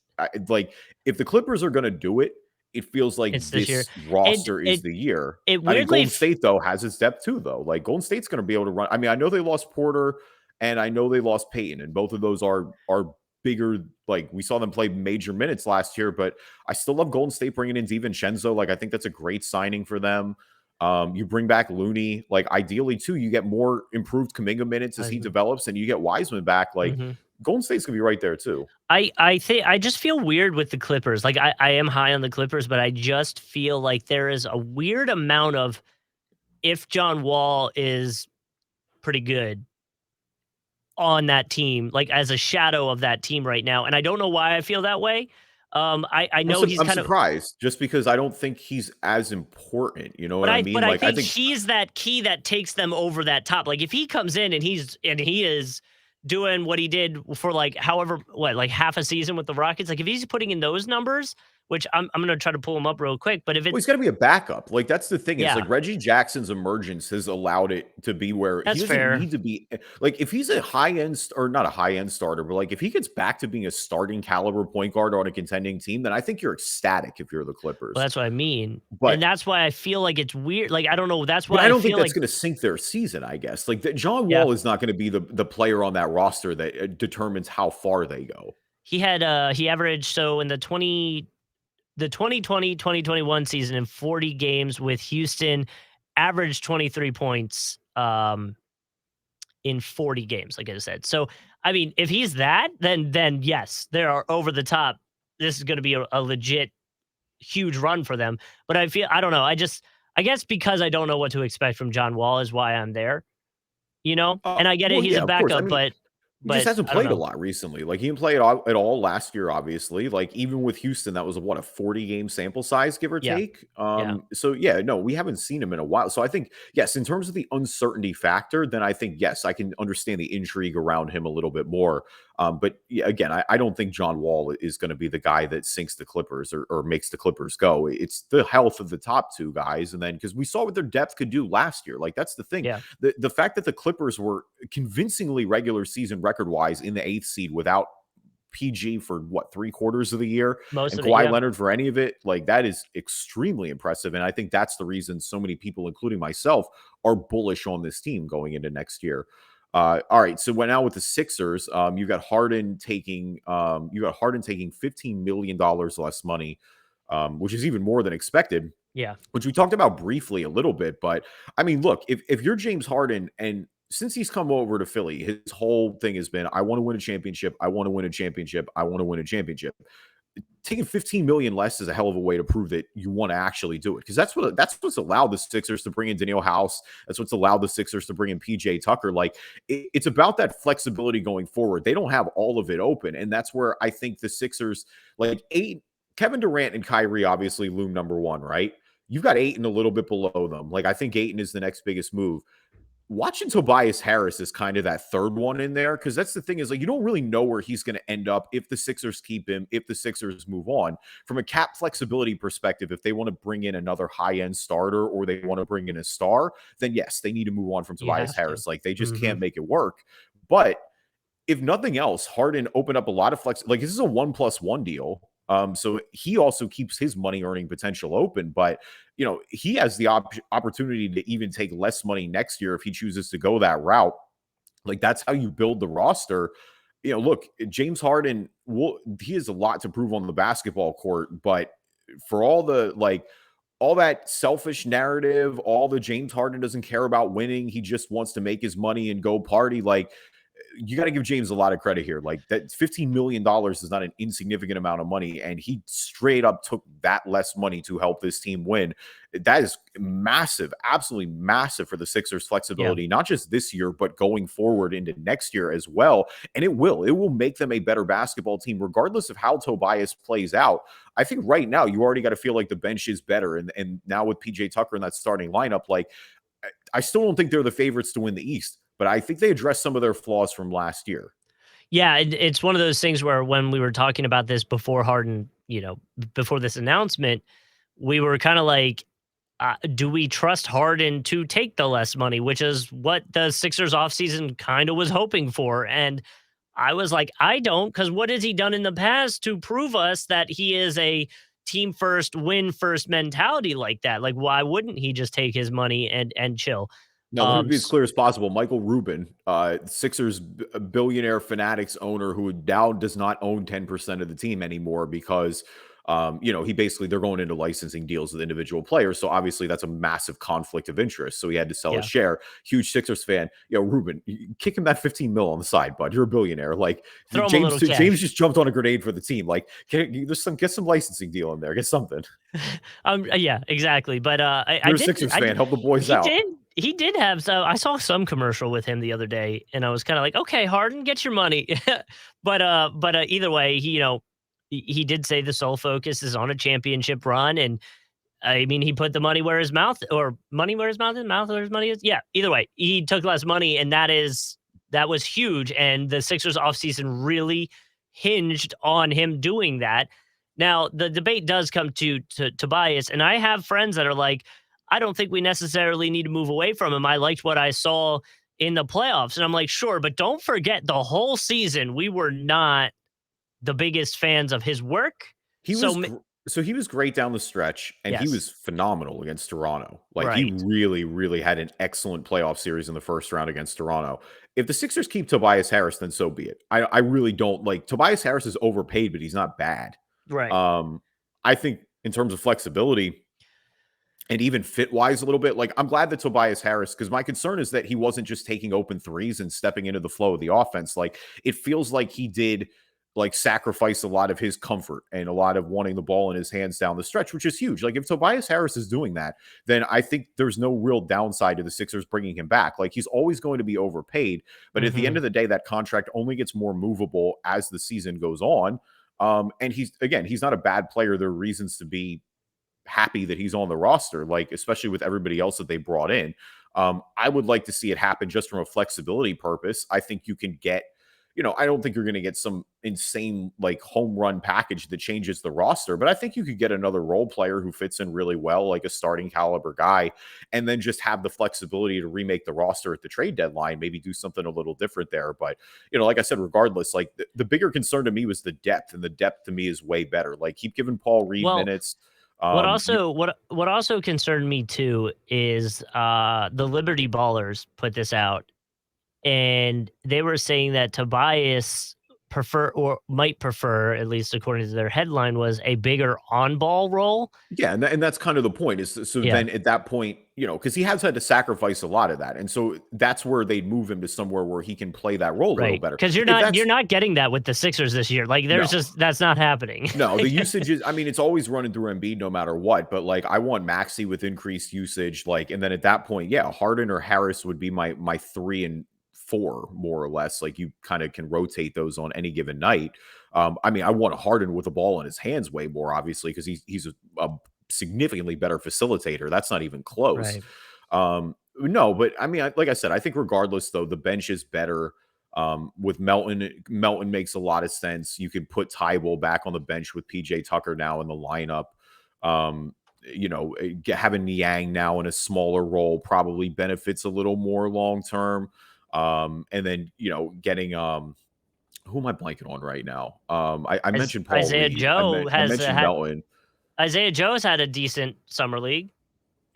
like if the Clippers are going to do it, it feels like It's this year. this It roster is it the year. it I mean, weirdly Golden State though has its depth too, though. Like Golden State's going to be able to run. I mean, I know they lost Porter and I know they lost Peyton, and both of those are bigger. Like we saw them play major minutes last year, but I still love Golden State bringing in DiVincenzo. Like I think that's a great signing for them. You bring back Looney. Like ideally too, you get more improved Kuminga minutes as he develops, and you get Wiseman back. Like Mhm. Golden State's gonna be right there too. I think I just feel weird with the Clippers. Like I am high on the Clippers, but I just feel like there is a weird amount of if John Wall is pretty good on that team, like as a shadow of that team right now. And I don't know why I feel that way. I know he's I'm kind of surprised just because I don't think he's as important. You know what I but mean? I Like I think think he's that key that takes them over that top. Like if he comes in and he is doing what he did for like however what like half a season with the Rockets, like if he's putting in those numbers, which I'm gonna try to pull him up real quick, but if well, it's he's got to be a backup. Like that's the thing is yeah, like Reggie Jackson's emergence has allowed it to be where he that's doesn't fair. need to be like if he's a high end or not a high end starter, but like if he gets back to being a starting caliber point guard on a contending team, then I think you're ecstatic if you're the Well, Clippers. that's what I mean. And But that's why I feel like it's weird. Like I don't know. That's but why I I don't think feel that's like going to sink their season. I guess like that John yeah. Wall is not going to be the player on that roster that determines how far they go. He averaged so in the 2020-2021 season in 40 games with Houston, averaged 23 points in 40 games, like I said. So, I mean, if he's that, then yes, there are over the top. This is going to be a legit huge run for them. But I don't know. I guess because I don't know what to expect from John Wall is why I'm there, you know? And I get it. Well, He's yeah, a of course. I backup, mean, he just but hasn't I don't played a know. lot recently. Like, he didn't play at all last year, obviously. Like, even with Houston, that was a 40-game sample size, give or Yeah. take. Yeah. So yeah, no, we haven't seen him in a while. So I think, yes, in terms of the uncertainty factor, then I think, yes, I can understand the intrigue around him a little bit more. But yeah, again, I don't think John Wall is going to be the guy that sinks the Clippers or makes the Clippers go. It's the health of the top two guys. And then because we saw what their depth could do last year. Like, that's the thing. Yeah. The fact that the Clippers were convincingly regular season record wise in the eighth seed without PG for what 3/4 of the year Most and of it. Kawhi Yeah. Leonard for any of it, like that is extremely impressive. And I think that's the reason so many people, including myself, are bullish on this team going into next year. All right, so when out with the Sixers, you got Harden taking $15 million less money, which is even more than expected, Yeah. which we talked about briefly a little bit. But I mean, look, if you're James Harden, and since he's come over to Philly, his whole thing has been, I want to win a championship. I want to win a championship. I want to win a championship. Taking 15 million less is a hell of a way to prove that you want to actually do it. Because that's what's allowed the Sixers to bring in Daniel House. That's what's allowed the Sixers to bring in PJ Tucker. Like it's about that flexibility going forward. They don't have all of it open. And that's where I think the Sixers, like Kevin Durant and Kyrie obviously loom number one, right? You've got Ayton a little bit below them. Like I think Ayton is the next biggest move. Watching Tobias Harris is kind of that third one in there, because that's the thing is like you don't really know where he's going to end up if the Sixers keep him, if the Sixers move on. From a cap flexibility perspective, if they want to bring in another high-end starter or they want to bring in a star, then yes, they need to move on from You Tobias have to. Harris. Like they just Hmm. can't make it work. But if nothing else, Harden opened up a lot of flex. Like this is a 1+1 deal. So he also keeps his money earning potential open, but he has the opportunity to even take less money next year if he chooses to go that route. Like that's how you build the roster. Look, James Harden, he has a lot to prove on the basketball court, but for all the like all that selfish narrative, all the James Harden doesn't care about winning. He just wants to make his money and go party. Like, you got to give James a lot of credit here. Like, that $15 million is not an insignificant amount of money. And he straight up took that less money to help this team win. That is massive, absolutely massive for the Sixers' Yeah. flexibility, not just this year, but going forward into next year as well. And it will make them a better basketball team, regardless of how Tobias plays out. I think right now you already got to feel like the bench is better. And now with PJ Tucker in that starting lineup, like, I still don't think they're the favorites to win the East, but I think they addressed some of their flaws from last year. Yeah, it's one of those things where when we were talking about this before Harden, before this announcement, we were kind of like, do we trust Harden to take the less money, which is what the Sixers offseason kind of was hoping for. And I was like, I don't, because what has he done in the past to prove us that he is a team first, win first mentality like that? Like, why wouldn't he just take his money and chill? Now, let me be as clear as possible. Michael Rubin, Sixers billionaire Fanatics owner, who now does not own 10% of the team anymore because, he basically, they're going into licensing deals with individual players. So obviously that's a massive conflict of interest. So he had to sell a Yeah, share. Huge Sixers fan. Rubin, kick him that 15 mil on the side, bud. You're a billionaire. Like, throw him a James, little James cash. just jumped on a grenade for the team. Like, get some licensing deal in there. Get something. Yeah, exactly. But You're a Sixers fan. Help the boys he out. did, he did have. So I saw some commercial with him the other day, and I was kind of like, okay, Harden, get your money. but either way, he did say the sole focus is on a championship run, and I mean, he put the money where his mouth, or money where his mouth where his money is. Yeah, either way, he took less money, and that was huge. And the Sixers offseason really hinged on him doing that. Now, the debate does come to Tobias, and I have friends that are like, I don't think we necessarily need to move away from him. I liked what I saw in the playoffs. And I'm like, sure, but don't forget the whole season, we were not the biggest fans of his work. He So, was so he was great down the stretch, and he yes, was phenomenal against Toronto. Like, he right. really, really had an excellent playoff series in the first round against Toronto. If the Sixers keep Tobias Harris, then so be it. I really don't like Tobias Harris is overpaid, but he's not bad. Right. Um, I think in terms of flexibility and even fit wise a little bit, like, I'm glad that Tobias Harris, because my concern is that he wasn't just taking open threes and stepping into the flow of the offense. Like, it feels like he did like sacrifice a lot of his comfort and a lot of wanting the ball in his hands down the stretch, which is huge. Like, if Tobias Harris is doing that, then I think there's no real downside to the Sixers bringing him back. Like, he's always going to be overpaid, but at the end Mhm. of the day, that contract only gets more movable as the season goes on. And he's not a bad player. There are reasons to be happy that he's on the roster, like, especially with everybody else that they brought in. I would like to see it happen just from a flexibility purpose. I think you can get, I don't think you're going to get some insane like home run package that changes the roster, but I think you could get another role player who fits in really well, like a starting caliber guy, and then just have the flexibility to remake the roster at the trade deadline, maybe do something a little different there. But, like I said, regardless, like the bigger concern to me was the depth, and the depth to me is way better. Like, keep giving Paul Reed Well, minutes. what You also what also concerned me too is the Liberty Ballers put this out, and they were saying that Tobias prefer or might prefer, at least according to their headline, was a bigger on ball role. Yeah, and that's kind of the point is so Yeah, then at that point, because he has had to sacrifice a lot of that. And so that's where they'd move him to somewhere where he can play that role a little right. better. Because If you're that's not getting that with the Sixers this year. Like there's no, just that's not happening. no, the usage is, I mean, it's always running through Embiid no matter what. But like, I want Maxi with increased usage. Like, and then at that point, yeah, Harden or Harris would be my 3 and 4, more or less. Like, you kind of can rotate those on any given night. I mean, I want a Harden with the ball in his hands way more, obviously, because he's a significantly better facilitator. That's not even close. Right. No, but I mean, like I said, I think regardless, though, the bench is better. With Melton, Melton makes a lot of sense. You can put Tybal back on the bench with PJ Tucker now in the lineup. Having Niang now in a smaller role probably benefits a little more long term. And then getting who am I blanking on right now? I As mentioned Paul Reed. I mentioned Melton. Isaiah Joe has had a decent summer league.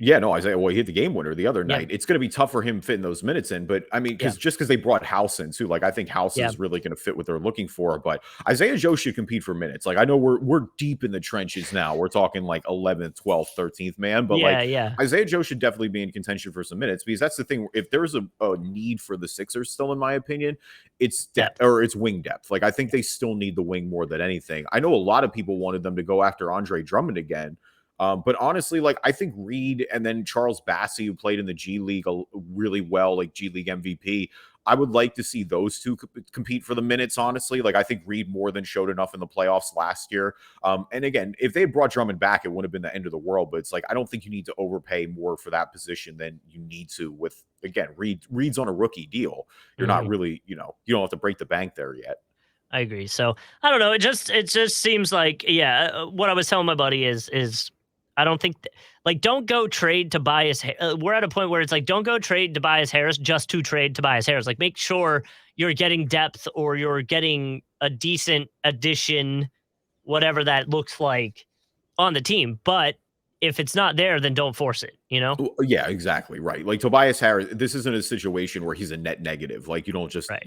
Yeah, no, Isaiah, well, he hit the game winner the other Yeah, night. It's going to be tough for him fitting those minutes in, but I mean, yeah, because they brought House in too. Like, I think House yeah, is really going to fit what they're looking for. But Isaiah Joe should compete for minutes. Like, I know we're deep in the trenches now. We're talking like 11th, 12th, 13th man, but yeah, like yeah. Isaiah Joe should definitely be in contention for some minutes because that's the thing. If there's a need for the Sixers, still in my opinion, it's depth Depth. or it's wing depth. Like, I think they still need the wing more than anything. I know a lot of people wanted them to go after Andre Drummond again. But honestly, like I think Reed and then Charles Bassey, who played in the G League really well, like G League MVP. I would like to see those two compete for the minutes, honestly. Like I think Reed more than showed enough in the playoffs last year. And again, if they had brought Drummond back, it wouldn't have been the end of the world. But it's like I don't think you need to overpay more for that position than you need to with again, Reed's on a rookie deal. You're not Mhm. really, you don't have to break the bank there yet. I agree. So I don't know. It just seems like yeah. What I was telling my buddy is I don't think like don't go trade Tobias. We're at a point where it's like don't go trade Tobias Harris just to trade Tobias Harris. Like make sure you're getting depth or you're getting a decent addition, whatever that looks like on the team. But if it's not there, then don't force it. You know. Yeah, exactly. Right. Like Tobias Harris, this isn't a situation where he's a net negative. Like you don't just, Right.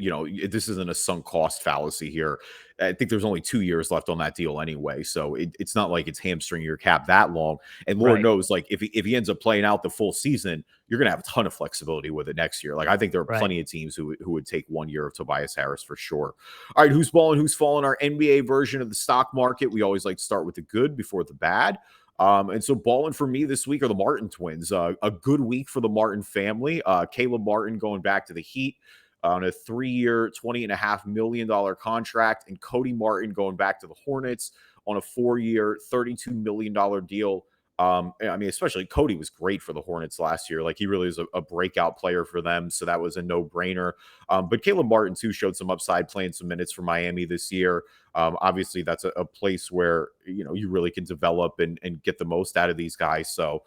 this isn't a sunk cost fallacy here. I think there's only 2 years left on that deal anyway. So it's not like it's hamstringing your cap that long. And Lord Right. knows, like if he ends up playing out the full season, you're gonna have a ton of flexibility with it next year. Like I think there are Right. plenty of teams who would take 1 year of Tobias Harris for sure. All right, who's balling, who's falling? Our NBA version of the stock market. We always like to start with the good before the bad. And so balling for me this week are the Martin twins. A good week for the Martin family. Caleb Martin going back to the Heat on a 3-year, $20.5 million contract, and Cody Martin going back to the Hornets on a 4-year, $32 million deal. I mean, especially Cody was great for the Hornets last year. Like he really is a breakout player for them. So that was a no-brainer. But Caleb Martin, too, showed some upside playing some minutes for Miami this year. Obviously, that's a place where, you really can develop and get the most out of these guys. So,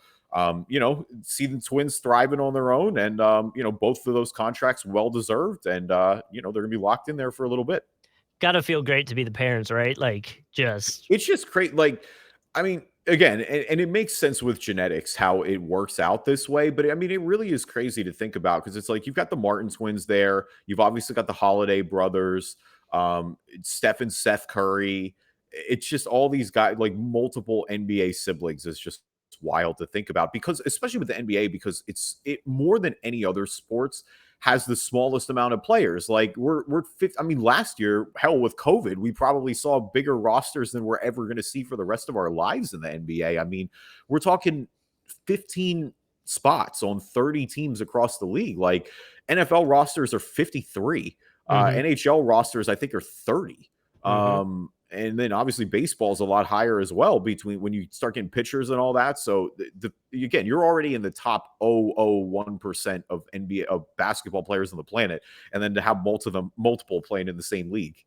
see the Twins thriving on their own and, both of those contracts well-deserved. And, they're going to be locked in there for a little bit. Gotta feel great to be the parents, right? Like just It's just great. Like, I mean, again, and it makes sense with genetics how it works out this way. But I mean, it really is crazy to think about because it's like you've got the Martin twins there. You've obviously got the Holiday brothers, Steph and Seth Curry. It's just all these guys, like multiple NBA siblings, is just wild to think about because, especially with the NBA, because it more than any other sports has the smallest amount of players. Like we're fifth. I mean, last year, hell, with COVID, we probably saw bigger rosters than we're ever going to see for the rest of our lives in the NBA. I mean, we're talking 15 spots on 30 teams across the league. Like NFL rosters are 53. mhm, NHL rosters, I think, are 30. mhm. And then obviously baseball is a lot higher as well between when you start getting pitchers and all that. So again, you're already in the top 0.001% of NBA of basketball players on the planet, and then to have multiple playing in the same league.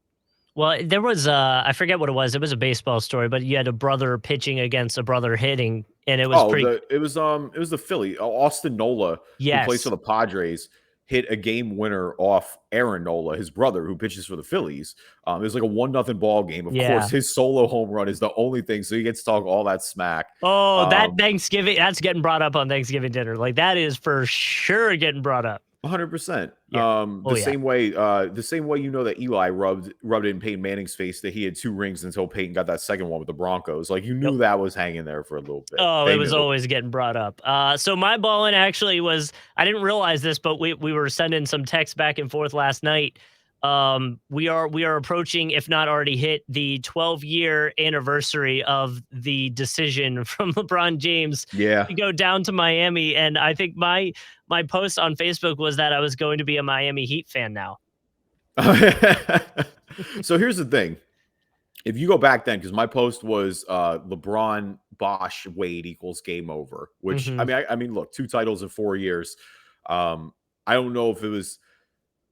Well, there was I forget what it was. It was a baseball story, but you had a brother pitching against a brother hitting, and it was Oh, pretty. it was the Philly. Austin Nola, who plays for Yes. the Padres, hit a game winner off Aaron Nola, his brother, who pitches for the Phillies. It was like a 1-0 ball game. Of Yeah. course, his solo home run is the only thing, so he gets to talk all that smack. Oh, that Um, Thanksgiving that's getting brought up on Thanksgiving dinner. Like, that is for sure getting brought up. 100%. Yeah. The Oh, yeah. same way, that Eli rubbed it in Peyton Manning's face that he had 2 rings until Peyton got that second one with the Broncos. Like you Yep. knew that was hanging there for a little bit. Oh, it They was knew. always getting brought up. So my ball-in actually was I didn't realize this, but we were sending some texts back and forth last night. We are approaching, if not already hit, the 12-year anniversary of the decision from LeBron James Yeah. to go down to Miami, and I think my post on Facebook was that I was going to be a Miami Heat fan now. So here's the thing. If you go back then, because my post was LeBron, Bosch, Wade equals game over, which I Mhm. mean, I mean, look, 2 titles in 4 years. I don't know if it was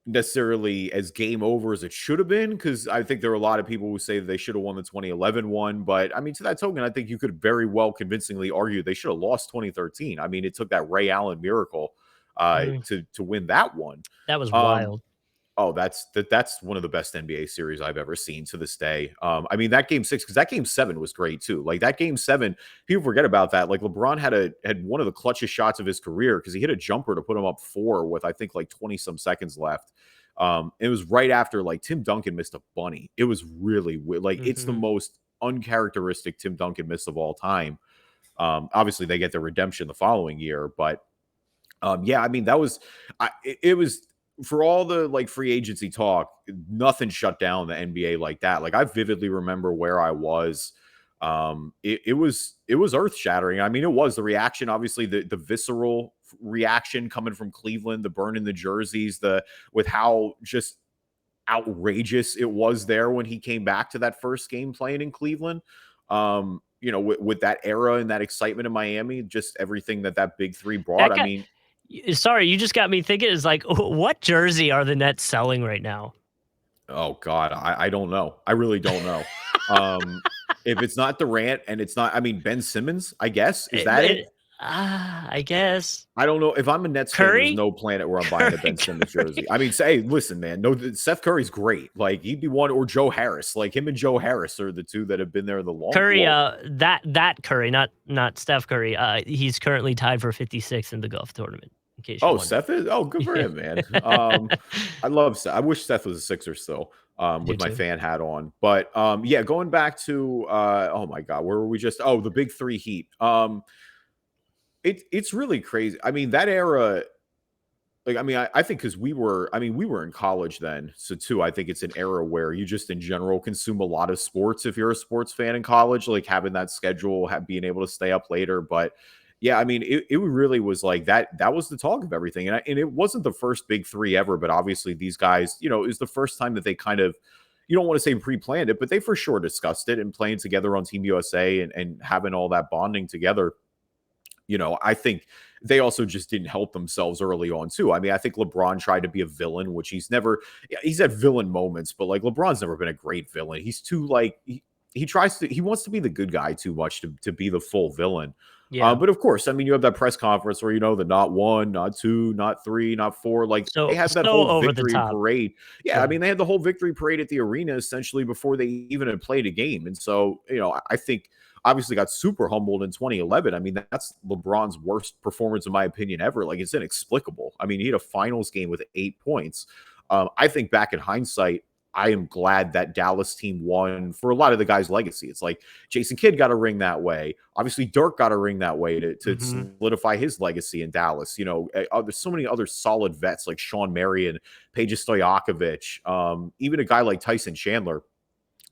necessarily as game over as it should have been, because I think there are a lot of people who say that they should have won the 2011 one. But I mean, to that token, I think you could very well convincingly argue they should have lost 2013. I mean, it took that Ray Allen miracle Mm. to win that one. That was Um, wild. Oh, that's one of the best NBA series I've ever seen to this day. I mean that game 6, because that game 7 was great too. Like that game 7, people forget about that. Like LeBron had one of the clutchest shots of his career because he hit a jumper to put him up 4 with I think like 20 some seconds left. It was right after like Tim Duncan missed a bunny. It was really like it's the Hmm. most uncharacteristic Tim Duncan miss of all time. Obviously they get the redemption the following year, but yeah, I mean that was it was for all the like free agency talk, nothing shut down the NBA like that. Like I vividly remember where I was. It was earth shattering. I mean, it was the reaction, obviously the visceral reaction coming from Cleveland, the burn in the jerseys, the with how just outrageous it was there when he came back to that first game playing in Cleveland. With that era and that excitement in Miami, just everything that big three brought. That I guy. mean, Sorry, you just got me thinking. Is like, what jersey are the Nets selling right now? oh God, I don't know. I really don't know. Um, if it's not Durant and it's not, I mean, Ben Simmons, I guess. Is that it? I guess I don't know. If I'm a Nets fan, there's Curry. no planet where I'm buying a Curry, Ben Simmons jersey. I mean, say, listen, man, no, Seth Curry's great. Like he'd be one, or Joe Harris. Like him and Joe Harris are the two that have been there the long. Curry. Well, That Curry, not Steph Curry. He's currently tied for 56 in the golf tournament. In case you're oh, wondering. Seth is. Oh, good for him, man. I love Seth. I wish Seth was a Sixer still. Do With my too. fan hat on. But yeah, going back to oh my God, where were we just? Oh, the big three Heat. It's really crazy. I mean, that era, like, I mean, I think because we were in college then. So too, I think it's an era where you just in general consume a lot of sports if you're a sports fan in college, like having that schedule, being able to stay up later. But yeah, I mean, it really was like that was the talk of everything. And it wasn't the first big three ever, but obviously these guys, it was the first time that they kind of, you don't want to say pre-planned it, but they for sure discussed it, and playing together on Team USA and having all that bonding together. I think they also just didn't help themselves early on too. I mean, I think LeBron tried to be a villain, which he's had villain moments, but like LeBron's never been a great villain. He's too like he wants to be the good guy too much to be the full villain. Yeah. But of course, I mean, you have that press conference where the not one, not two, not three, not four. Like they So had that whole over the victory top. parade. Yeah, I Yeah. mean, they had the whole victory parade at the arena essentially before they even had played a game. And so, I think obviously got super humbled in 2011. I mean, that's LeBron's worst performance, in my opinion, ever. Like, it's inexplicable. I mean, he had a finals game with 8 points. I think back in hindsight, I am glad that Dallas team won for a lot of the guys' legacy. It's like Jason Kidd got a ring that way. Obviously, Dirk got a ring that way to Hmm. solidify his legacy in Dallas. There's so many other solid vets like Sean Marion, Peja Stojakovic, even a guy like Tyson Chandler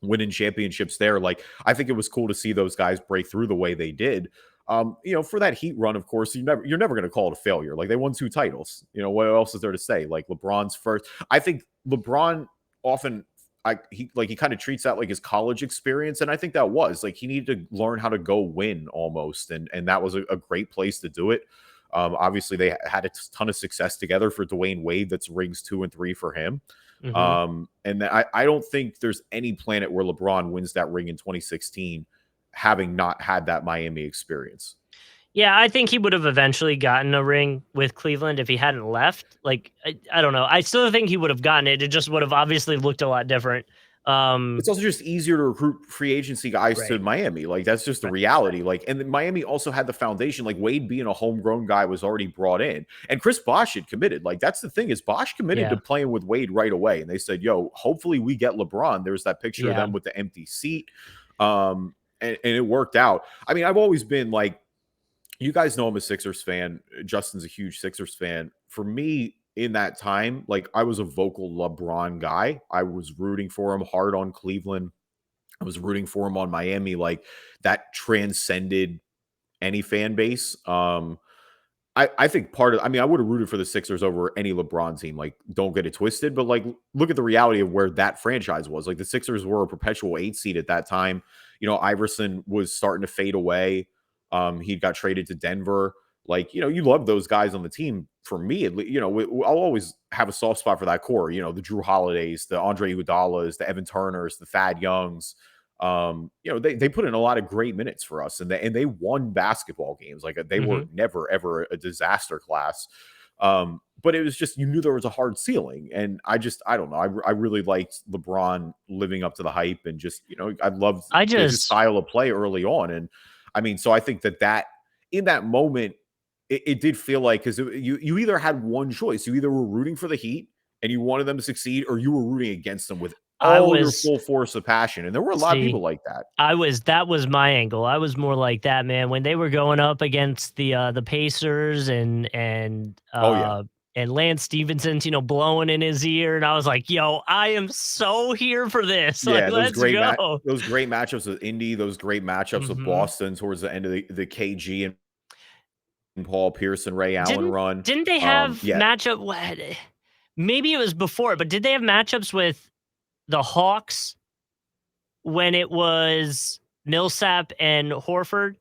winning championships there. Like, I think it was cool to see those guys break through the way they did. For that Heat run, of course, you're never going to call it a failure. Like, they won 2 titles. What else is there to say? Like, LeBron's first. I think LeBron often he kind of treats that like his college experience, and I think that was like he needed to learn how to go win almost, and that was a great place to do it. Obviously, they had a ton of success together for Dwayne Wade. That's rings 2 and 3 for him. Hmm. And I don't think there's any planet where LeBron wins that ring in 2016, having not had that Miami experience. Yeah, I think he would have eventually gotten a ring with Cleveland if he hadn't left. Like, I don't know. I still think he would have gotten it. It just would have obviously looked a lot different. It's also just easier to recruit free agency guys to Right. Miami. Like, that's just the Right. reality. Like, and then Miami also had the foundation. Like, Wade being a homegrown guy was already brought in, and Chris Bosh had committed. Like, that's the thing, is Bosh committed to Yeah. playing with Wade right away, and they said, "Yo, hopefully we get LeBron." There's that picture of Yeah. them with the empty seat, and it worked out. I mean, I've always been like, you guys know I'm a Sixers fan. Justin's a huge Sixers fan. For me, in that time, like, I was a vocal LeBron guy. I was rooting for him hard on Cleveland. I was rooting for him on Miami. Like, that transcended any fan base. I think I mean, I would have rooted for the Sixers over any LeBron team. Like, don't get it twisted, but like, look at the reality of where that franchise was. Like, the Sixers were a perpetual 8 seed at that time. Iverson was starting to fade away. He got traded to Denver. Like, you love those guys on the team. For me, I'll always have a soft spot for that core. The Drew Holidays, the Andre Iguodala's, the Evan Turners, the Thad Youngs. They put in a lot of great minutes for us, and they won basketball games. Like, they were Hmm. never ever a disaster class. But it was just, you knew there was a hard ceiling. And I don't know. I really liked LeBron living up to the hype, and just, I loved his style of play early on. And I mean, so I think that in that moment, it did feel like, because you either had one choice. You either were rooting for the Heat and you wanted them to succeed, or you were rooting against them with all your full force of passion. And there were a lot of people like that. That was my angle. I was more like that, man. When they were going up against the Pacers and Lance Stevenson's, blowing in his ear, and I was like, "Yo, I am so here for this!" Yeah, like, let's go. Those great matchups with Indy, those great matchups with Boston towards the end of the KG and Paul Pierce and Ray Allen run. Didn't they have matchup? Maybe it was before, but did they have matchups with the Hawks when it was Millsap and Horford?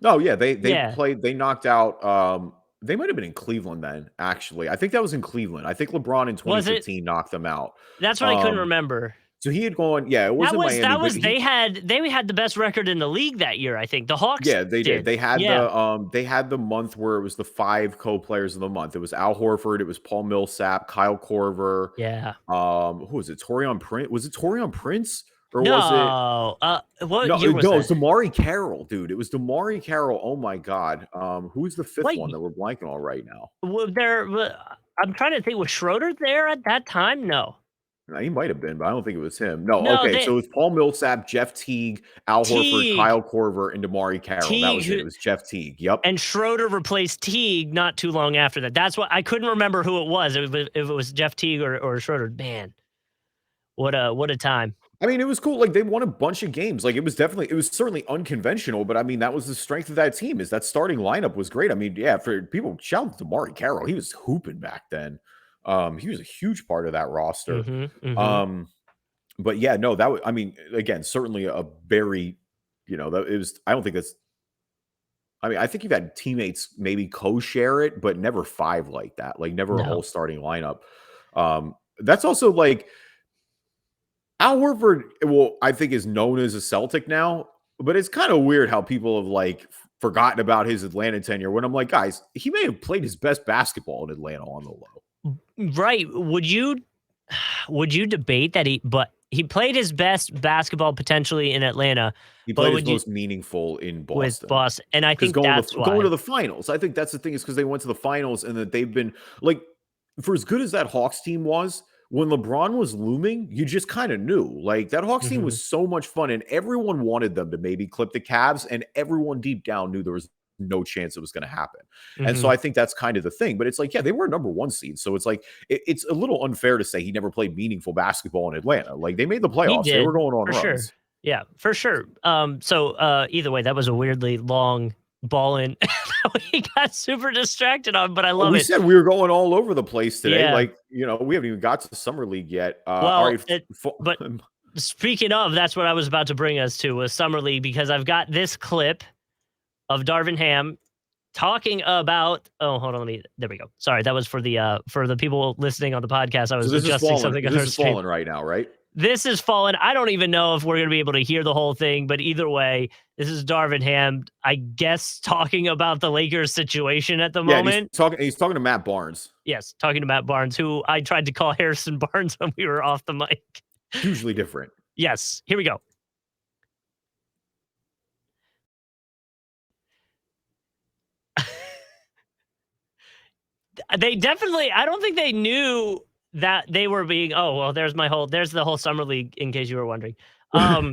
Oh yeah, they played. They knocked out. They might have been in Cleveland then. Actually, I think that was in Cleveland. I think LeBron in 2015 knocked them out. That's what I couldn't remember. So he had gone. Yeah, it was in Miami. That was they had the best record in the league that year. I think the Hawks. Yeah, they did. They had the month where it was the 5 co-players of the month. It was Al Horford. It was Paul Millsap, Kyle Korver. Yeah. Who was it? Torian Prince. Was it Torian Prince? Or no, was it? What year was it was DeMarre Carroll, dude. It was DeMarre Carroll. Oh my God. Who's the 5th one that we're blanking on right now? I'm trying to think. Was Schroeder there at that time? No. He might have been, but I don't think it was him. No, okay. So it was Paul Millsap, Jeff Teague, Al Horford, Kyle Korver, and DeMarre Carroll. That was it. It was Jeff Teague. Yep. And Schroeder replaced Teague not too long after that. That's what I couldn't remember who it was. If it was Jeff Teague or Schroeder. Man, what a time. I mean, it was cool. Like, they won a bunch of games. Like, it was certainly unconventional, but I mean, that was the strength of that team, is that starting lineup was great. I mean, yeah, for people, shout out to DeMarre Carroll. He was hooping back then. He was a huge part of that roster. But yeah, no, that was, I mean, again, certainly a very, I don't think that's, I mean, I think you've had teammates maybe co-share it, but never 5 like that. Like, never a whole starting lineup. That's also like, Al Horford, I think is known as a Celtic now, but it's kind of weird how people have like forgotten about his Atlanta tenure, when I'm like, guys, he may have played his best basketball in Atlanta on the low. Right. Would you debate that he played his best basketball potentially in Atlanta? He played his most meaningful in Boston. With Boston. And I think that's why. Going to the finals. I think that's the thing, is because they went to the finals, and that they've been like, for as good as that Hawks team was, when LeBron was looming, you just kind of knew. Like, that Hawks team was so much fun, and everyone wanted them to maybe clip the Cavs, and everyone deep down knew there was no chance it was going to happen. And so I think that's kind of the thing. But it's like, yeah, they were a number 1 seed. So it's like, it's a little unfair to say he never played meaningful basketball in Atlanta. Like, they made the playoffs. They were going on runs. Sure. Yeah, for sure. So either way, that was a weirdly long ball in. We got super distracted on, but I love it. We said we were going all over the place today. Yeah. Like, we haven't even got to Summer League yet. But speaking of, that's what I was about to bring us to, was Summer League, because I've got this clip of Darvin Ham talking about. Oh, hold on, there we go. Sorry, that was for the people listening on the podcast. I was adjusting something. This is falling right now, right? This is fallen. I don't even know if we're going to be able to hear the whole thing, but either way, this is Darvin Ham, I guess, talking about the Lakers situation at the moment. He's talking to Matt Barnes. Yes, talking to Matt Barnes, who I tried to call Harrison Barnes when we were off the mic. Hugely different. Yes, here we go. They definitely, I don't think they knew that they were being, there's the whole Summer League, in case you were wondering. That's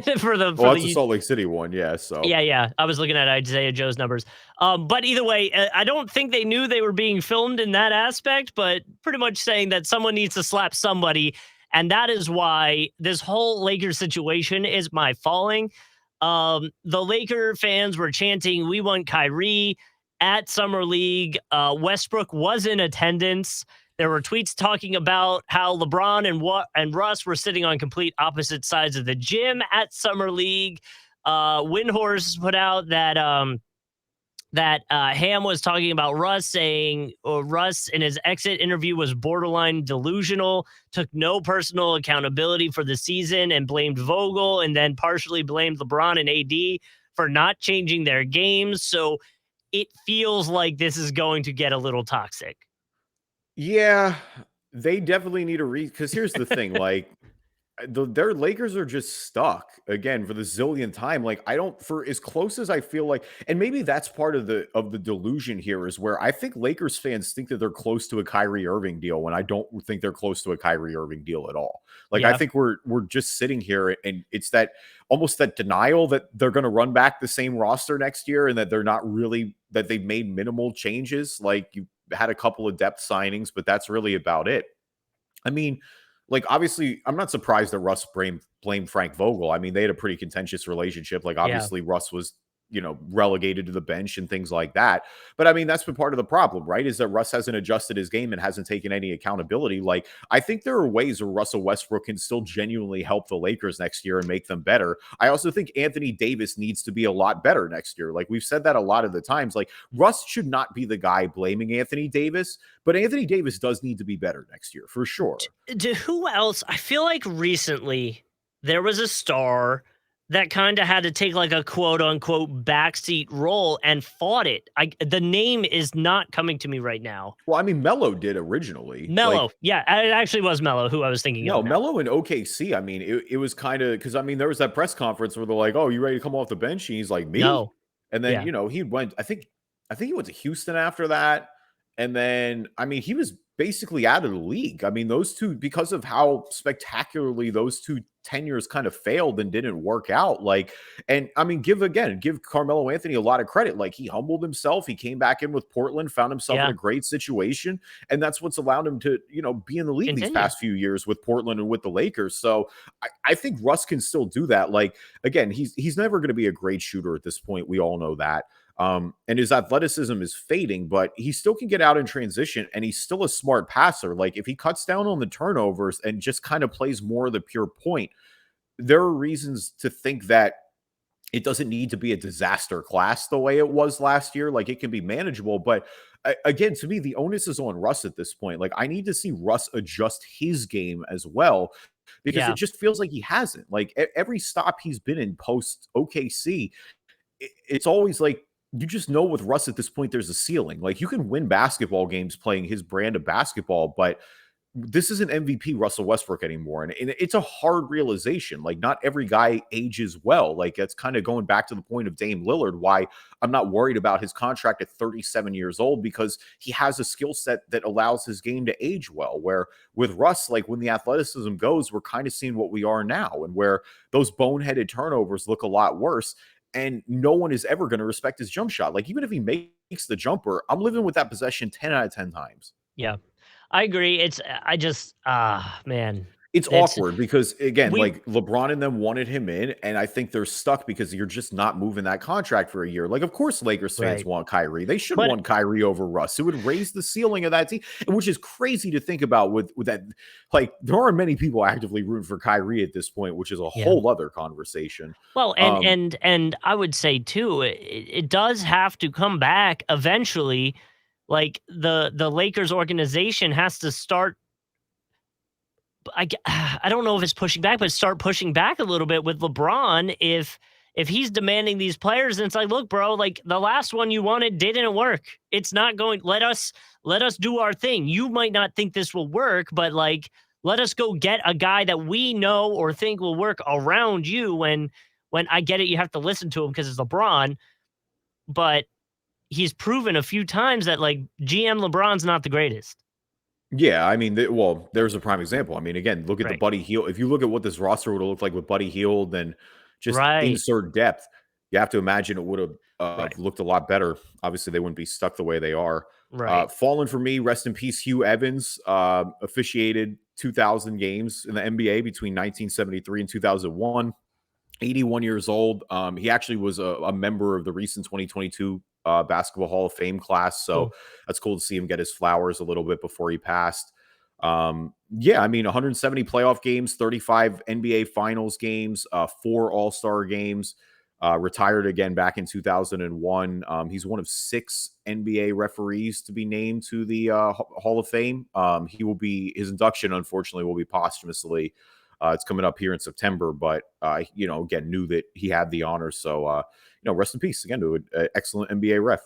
the Salt Lake City one, yeah. So yeah. I was looking at Isaiah Joe's numbers. But either way, I don't think they knew they were being filmed in that aspect, but pretty much saying that someone needs to slap somebody. And that is why this whole Lakers situation is my falling. The Laker fans were chanting, "We want Kyrie" at Summer League. Westbrook was in attendance. There were tweets talking about how LeBron and Russ were sitting on complete opposite sides of the gym at Summer League. Windhorse put out that Ham was talking about Russ, saying Russ in his exit interview was borderline delusional, took no personal accountability for the season, and blamed Vogel, and then partially blamed LeBron and AD for not changing their games. So it feels like this is going to get a little toxic. Yeah, they definitely need a because here's the thing, like their Lakers are just stuck again for the zillionth time. Like I don't for as close as I feel like, and maybe that's part of the delusion here is where I think Lakers fans think that they're close to a Kyrie Irving deal when I don't think they're close to a Kyrie Irving deal at all. Like I Yeah. think we're just sitting here and it's that almost that denial that they're going to run back the same roster next year and that they're not really that they've made minimal changes. Like you had a couple of depth signings, but that's really about it. I mean, like obviously, I'm not surprised that Russ blamed Frank Vogel. I mean, they had a pretty contentious relationship. Like Yeah. obviously, Russ was relegated to the bench and things like that. But I mean, that's been part of the problem, right? Is that Russ hasn't adjusted his game and hasn't taken any accountability. Like I think there are ways where Russell Westbrook can still genuinely help the Lakers next year and make them better. I also think Anthony Davis needs to be a lot better next year. Like we've said that a lot of the times. Like Russ should not be the guy blaming Anthony Davis, but Anthony Davis does need to be better next year for sure. To who else? I feel like recently there was a star that kind of had to take like a quote unquote backseat role and fought it. The name is not coming to me right now. Well, I mean, Melo did originally. Mello. Like, Yeah, it actually was Mello who I was thinking of no, now. Melo in OKC. I mean, it was kind of because I mean, there was that press conference where they're like, "Oh, you ready to come off the bench?" And he's like, "Me?" No. And then Yeah. he went. I think he went to Houston after that. And then I mean, he was basically out of the league. I mean, those two because of how spectacularly those two tenures kind of failed and didn't work out. Like, and I mean, give Carmelo Anthony a lot of credit. Like, he humbled himself. He came back in with Portland, found himself in Yeah. a great situation, and that's what's allowed him to be in the league these Continue. past few years with Portland and with the Lakers. So I think Russ can still do that. Like, again, he's never going to be a great shooter at this point. We all know that. And his athleticism is fading, but he still can get out in transition and he's still a smart passer. Like if he cuts down on the turnovers and just kind of plays more of the pure point, there are reasons to think that it doesn't need to be a disaster class the way it was last year. Like it can be manageable, but again, to me, the onus is on Russ at this point. Like I need to see Russ adjust his game as well because it Yeah. just feels like he hasn't. Like every stop he's been in post OKC, it's always like you just know with Russ at this point, there's a ceiling. Like you can win basketball games playing his brand of basketball, but this isn't MVP Russell Westbrook anymore. And it's a hard realization. Like, not every guy ages well. Like, that's kind of going back to the point of Dame Lillard, why I'm not worried about his contract at 37 years old, because he has a skill set that allows his game to age well. Where with Russ, like when the athleticism goes, we're kind of seeing what we are now, and where those boneheaded turnovers look a lot worse. And no one is ever going to respect his jump shot. Like, even if he makes the jumper, I'm living with that possession 10 out of 10 times. Yeah. I agree. I just man. It's It's awkward because, again, we like LeBron and them wanted him in, and I think they're stuck because you're just not moving that contract for a year. Like, of course, Lakers fans right. want Kyrie. They should But want Kyrie over Russ. It would raise the ceiling of that team, which is crazy to think about with that. Like, there aren't many people actively rooting for Kyrie at this point, which is a yeah. whole other conversation. Well, Um, and I would say too, it does have to come back eventually. Like the Lakers organization has to start. I don't know if it's pushing back, but start pushing back a little bit with LeBron if he's demanding these players. And it's like, look, bro, like the last one you wanted didn't work. It's not going. Let us do our thing. You might not think this will work, but like let us go get a guy that we know or think will work around you. When I get it, you have to listen to him because it's LeBron, but he's proven a few times that like GM LeBron's not the greatest. Yeah, I mean, well, there's a prime example. I mean, again, look at the Right. Buddy Hield. If you look at what this roster would have looked like with Buddy Hield and just Right. insert depth, you have to imagine it would have Right. looked a lot better. Obviously, they wouldn't be stuck the way they are. Right. Fallen for me, rest in peace, Hugh Evans, officiated 2,000 games in the NBA between 1973 and 2001. 81 years old. He actually was a member of the recent 2022 Basketball Hall of Fame class. So Cool. that's cool to see him get his flowers a little bit before he passed. Yeah, I mean, 170 playoff games, 35 NBA Finals games, 4 All-Star games. Retired again back in 2001. He's one of 6 NBA referees to be named to the Hall of Fame. His induction, unfortunately, will be posthumously. It's coming up here in September, but again, knew that he had the honor. So, rest in peace again to an excellent NBA ref.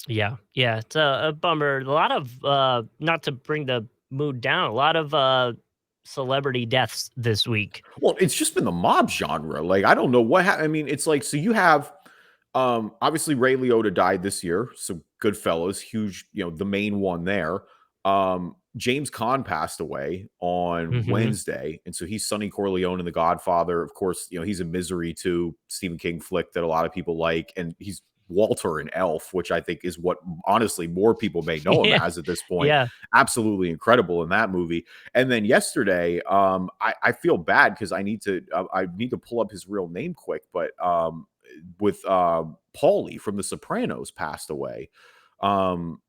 Yeah, yeah, it's a bummer. A lot of not to bring the mood down, a lot of celebrity deaths this week. Well, it's just been the mob genre. Like, I don't know what I mean, it's like, so you have obviously Ray Liotta died this year, so Goodfellas, huge, the main one there. James Caan passed away on Hmm. Wednesday, and so he's Sonny Corleone in The Godfather. Of course, he's in Misery too, Stephen King flick that a lot of people like, and he's Walter in Elf, which I think is what honestly more people may know him Yeah, as at this point. yeah. Absolutely incredible in that movie. And then yesterday, I feel bad because I need to pull up his real name quick, but with Paulie from The Sopranos passed away. Um,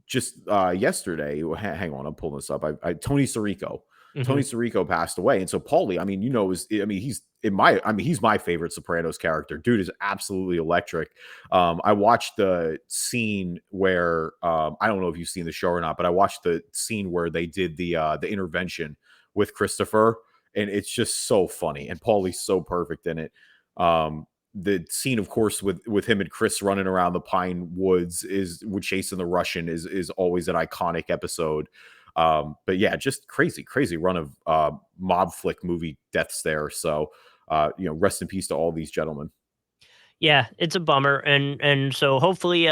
just yesterday. Hang on, I'm pulling this up. Tony Sirico. Tony Hmm. Sirico passed away, and so Paulie, I mean, he's he's my favorite Sopranos character. Dude is absolutely electric. I watched the scene where I don't know if you've seen the show or not, but I watched the scene where they did the intervention with Christopher, and it's just so funny, and Paulie's so perfect in it. The scene, of course, with him and Chris running around the pine woods is with chasing the Russian is always an iconic episode. But yeah, just crazy run of mob flick movie deaths there. So rest in peace to all these gentlemen. Yeah, it's a bummer, and so hopefully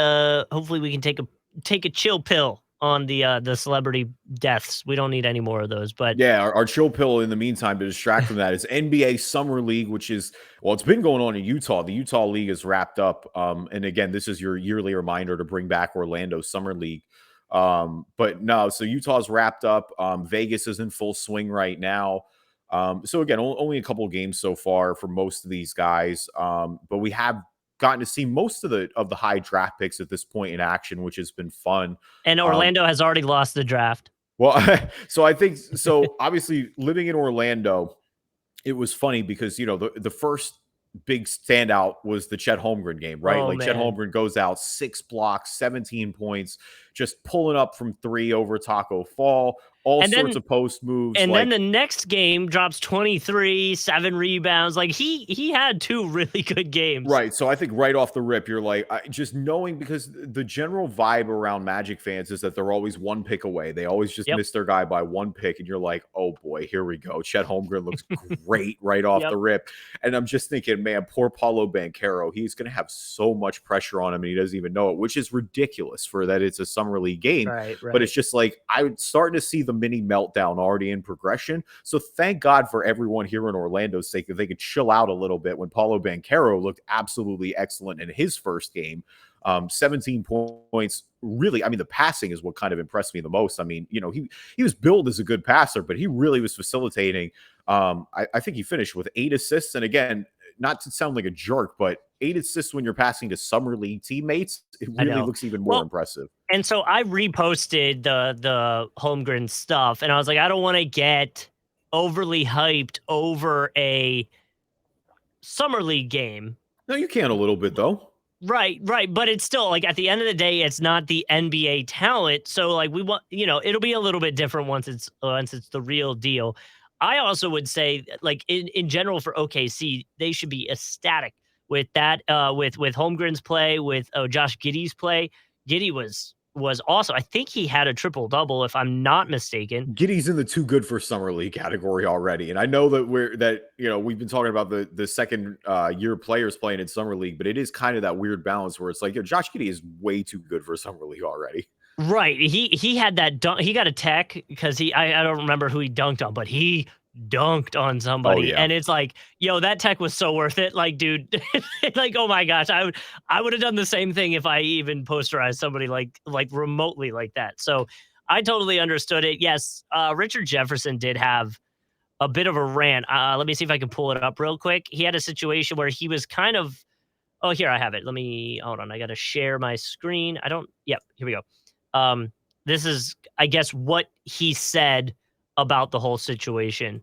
we can take a chill pill on the celebrity deaths. We don't need any more of those. But Yeah, our chill pill in the meantime to distract from that is NBA Summer League, which is, well, it's been going on in Utah. The Utah League is wrapped up. And again, this is your yearly reminder to bring back Orlando Summer League. But no, so Utah's wrapped up. Vegas is in full swing right now. So again, only a couple of games so far for most of these guys. But we have gotten to see most of the high draft picks at this point in action, which has been fun. and Um, Orlando has already lost the draft. well, so I think so. Obviously, living in Orlando, it was funny because the first big standout was the Chet Holmgren game, right? Oh Like Chet man. Holmgren goes out 6 blocks, 17 points, just pulling up from three over Taco Fall, all And sorts then of post moves. and then Like, the next game drops 23, 7 rebounds. Like he had two really good games. right. So I think right off the rip, you're like, just knowing, because the general vibe around Magic fans is that they're always one pick away. They always just Yep. miss their guy by one pick. And you're like, oh boy, here we go. Chet Holmgren looks great right off Yep. the rip. And I'm just thinking, man, poor Paulo Banchero. He's going to have so much pressure on him and he doesn't even know it, which is ridiculous for that it's a summer league game. Right, But right. it's just like, I'm starting to see the mini meltdown already in progression. So thank God for everyone here in Orlando's sake that they could chill out a little bit when Paulo Banchero looked absolutely excellent in his first game. 17 points. Really, I mean, the passing is what kind of impressed me the most. I mean, he was billed as a good passer, but he really was facilitating. I think he finished with 8 assists. And again, not to sound like a jerk, but 8 assists when you're passing to summer league teammates, it I really know. looks even more Well, impressive. and so I reposted the Holmgren stuff, and I was like, I don't want to get overly hyped over a summer league game. No, you can a little bit though. Right, right, but it's still like at the end of the day, it's not the NBA talent. So like we want, it'll be a little bit different once it's the real deal. I also would say like in general for OKC, they should be ecstatic with that with Holmgren's play, with Josh Giddey's play. Giddey was awesome. I think he had a triple double if I'm not mistaken. Giddy's in the too good for summer league category already, and I know that we've been talking about the second year players playing in summer league, but it is kind of that weird balance where it's like, Josh Giddey is way too good for summer league already. Right. He had that dunk. He got a tech because I don't remember who he dunked on, but he dunked on Oh somebody. yeah, And it's like, yo, that tech was so worth it. Like, dude, like, oh my gosh, I would have done the same thing if I even posterized somebody like remotely like that. So I totally understood it. Yes, Richard Jefferson did have a bit of a rant. Let me see if I can pull it up real quick. He had a situation where he was kind of, oh, here I have it. Let me hold on. I gotta share my screen. I don't, yep, here we go. Um, this is, I guess, what he said about the whole situation.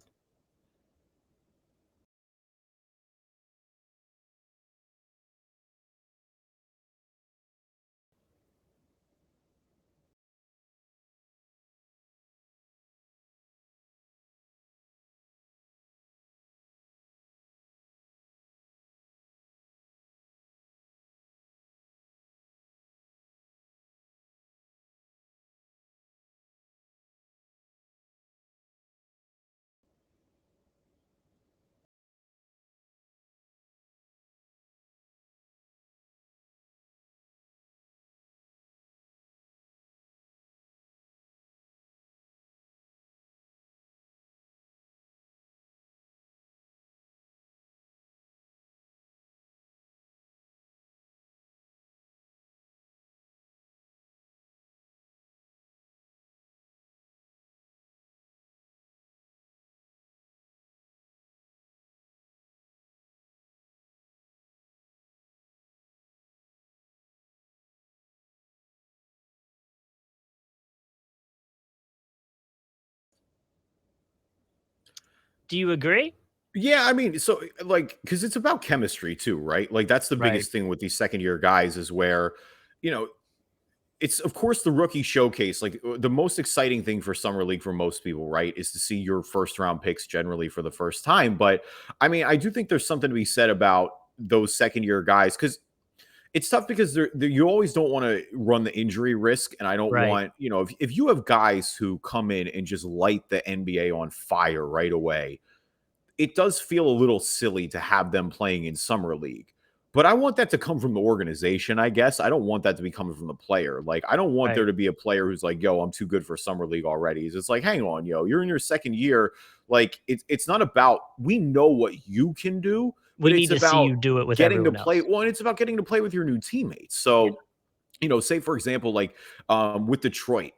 Do you agree? Yeah, I mean, so like, because it's about chemistry too, right? Like, that's the Right. biggest thing with these second year guys is where, you know, it's of course the rookie showcase. Like the most exciting thing for summer league for most people, right, is to see your first round picks generally for the first time. But I mean, I do think there's something to be said about those second year guys because it's tough because you always don't want to run the injury risk. And I don't Right. want, if you have guys who come in and just light the NBA on fire right away, it does feel a little silly to have them playing in summer league. But I want that to come from the organization, I guess. I don't want that to be coming from the player. Like, I don't want there Right. to be a player who's like, yo, I'm too good for summer league already. It's like, hang on, yo, you're in your second year. Like, it's not about, we know what you can do, We but it's need to see about you do it with getting to everyone play. else. Well, and it's about getting to play with your new teammates. Yeah. So, say for example, like with Detroit,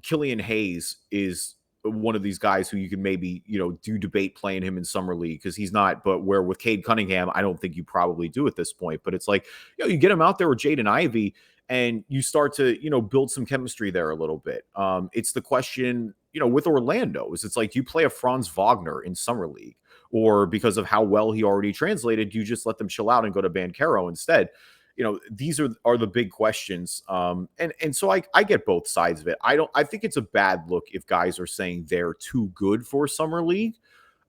Killian Hayes is one of these guys who you can maybe, do debate playing him in summer league because he's not, but where with Cade Cunningham, I don't think you probably do at this point. But it's like, you get him out there with Jaden Ivey and you start to, build some chemistry there a little bit. It's the question, with Orlando is it's like, do you play a Franz Wagner in summer league? Or because of how well he already translated, you just let them chill out and go to Bancaro instead. These are the big questions. And so I get both sides of it. I think it's a bad look if guys are saying they're too good for summer league.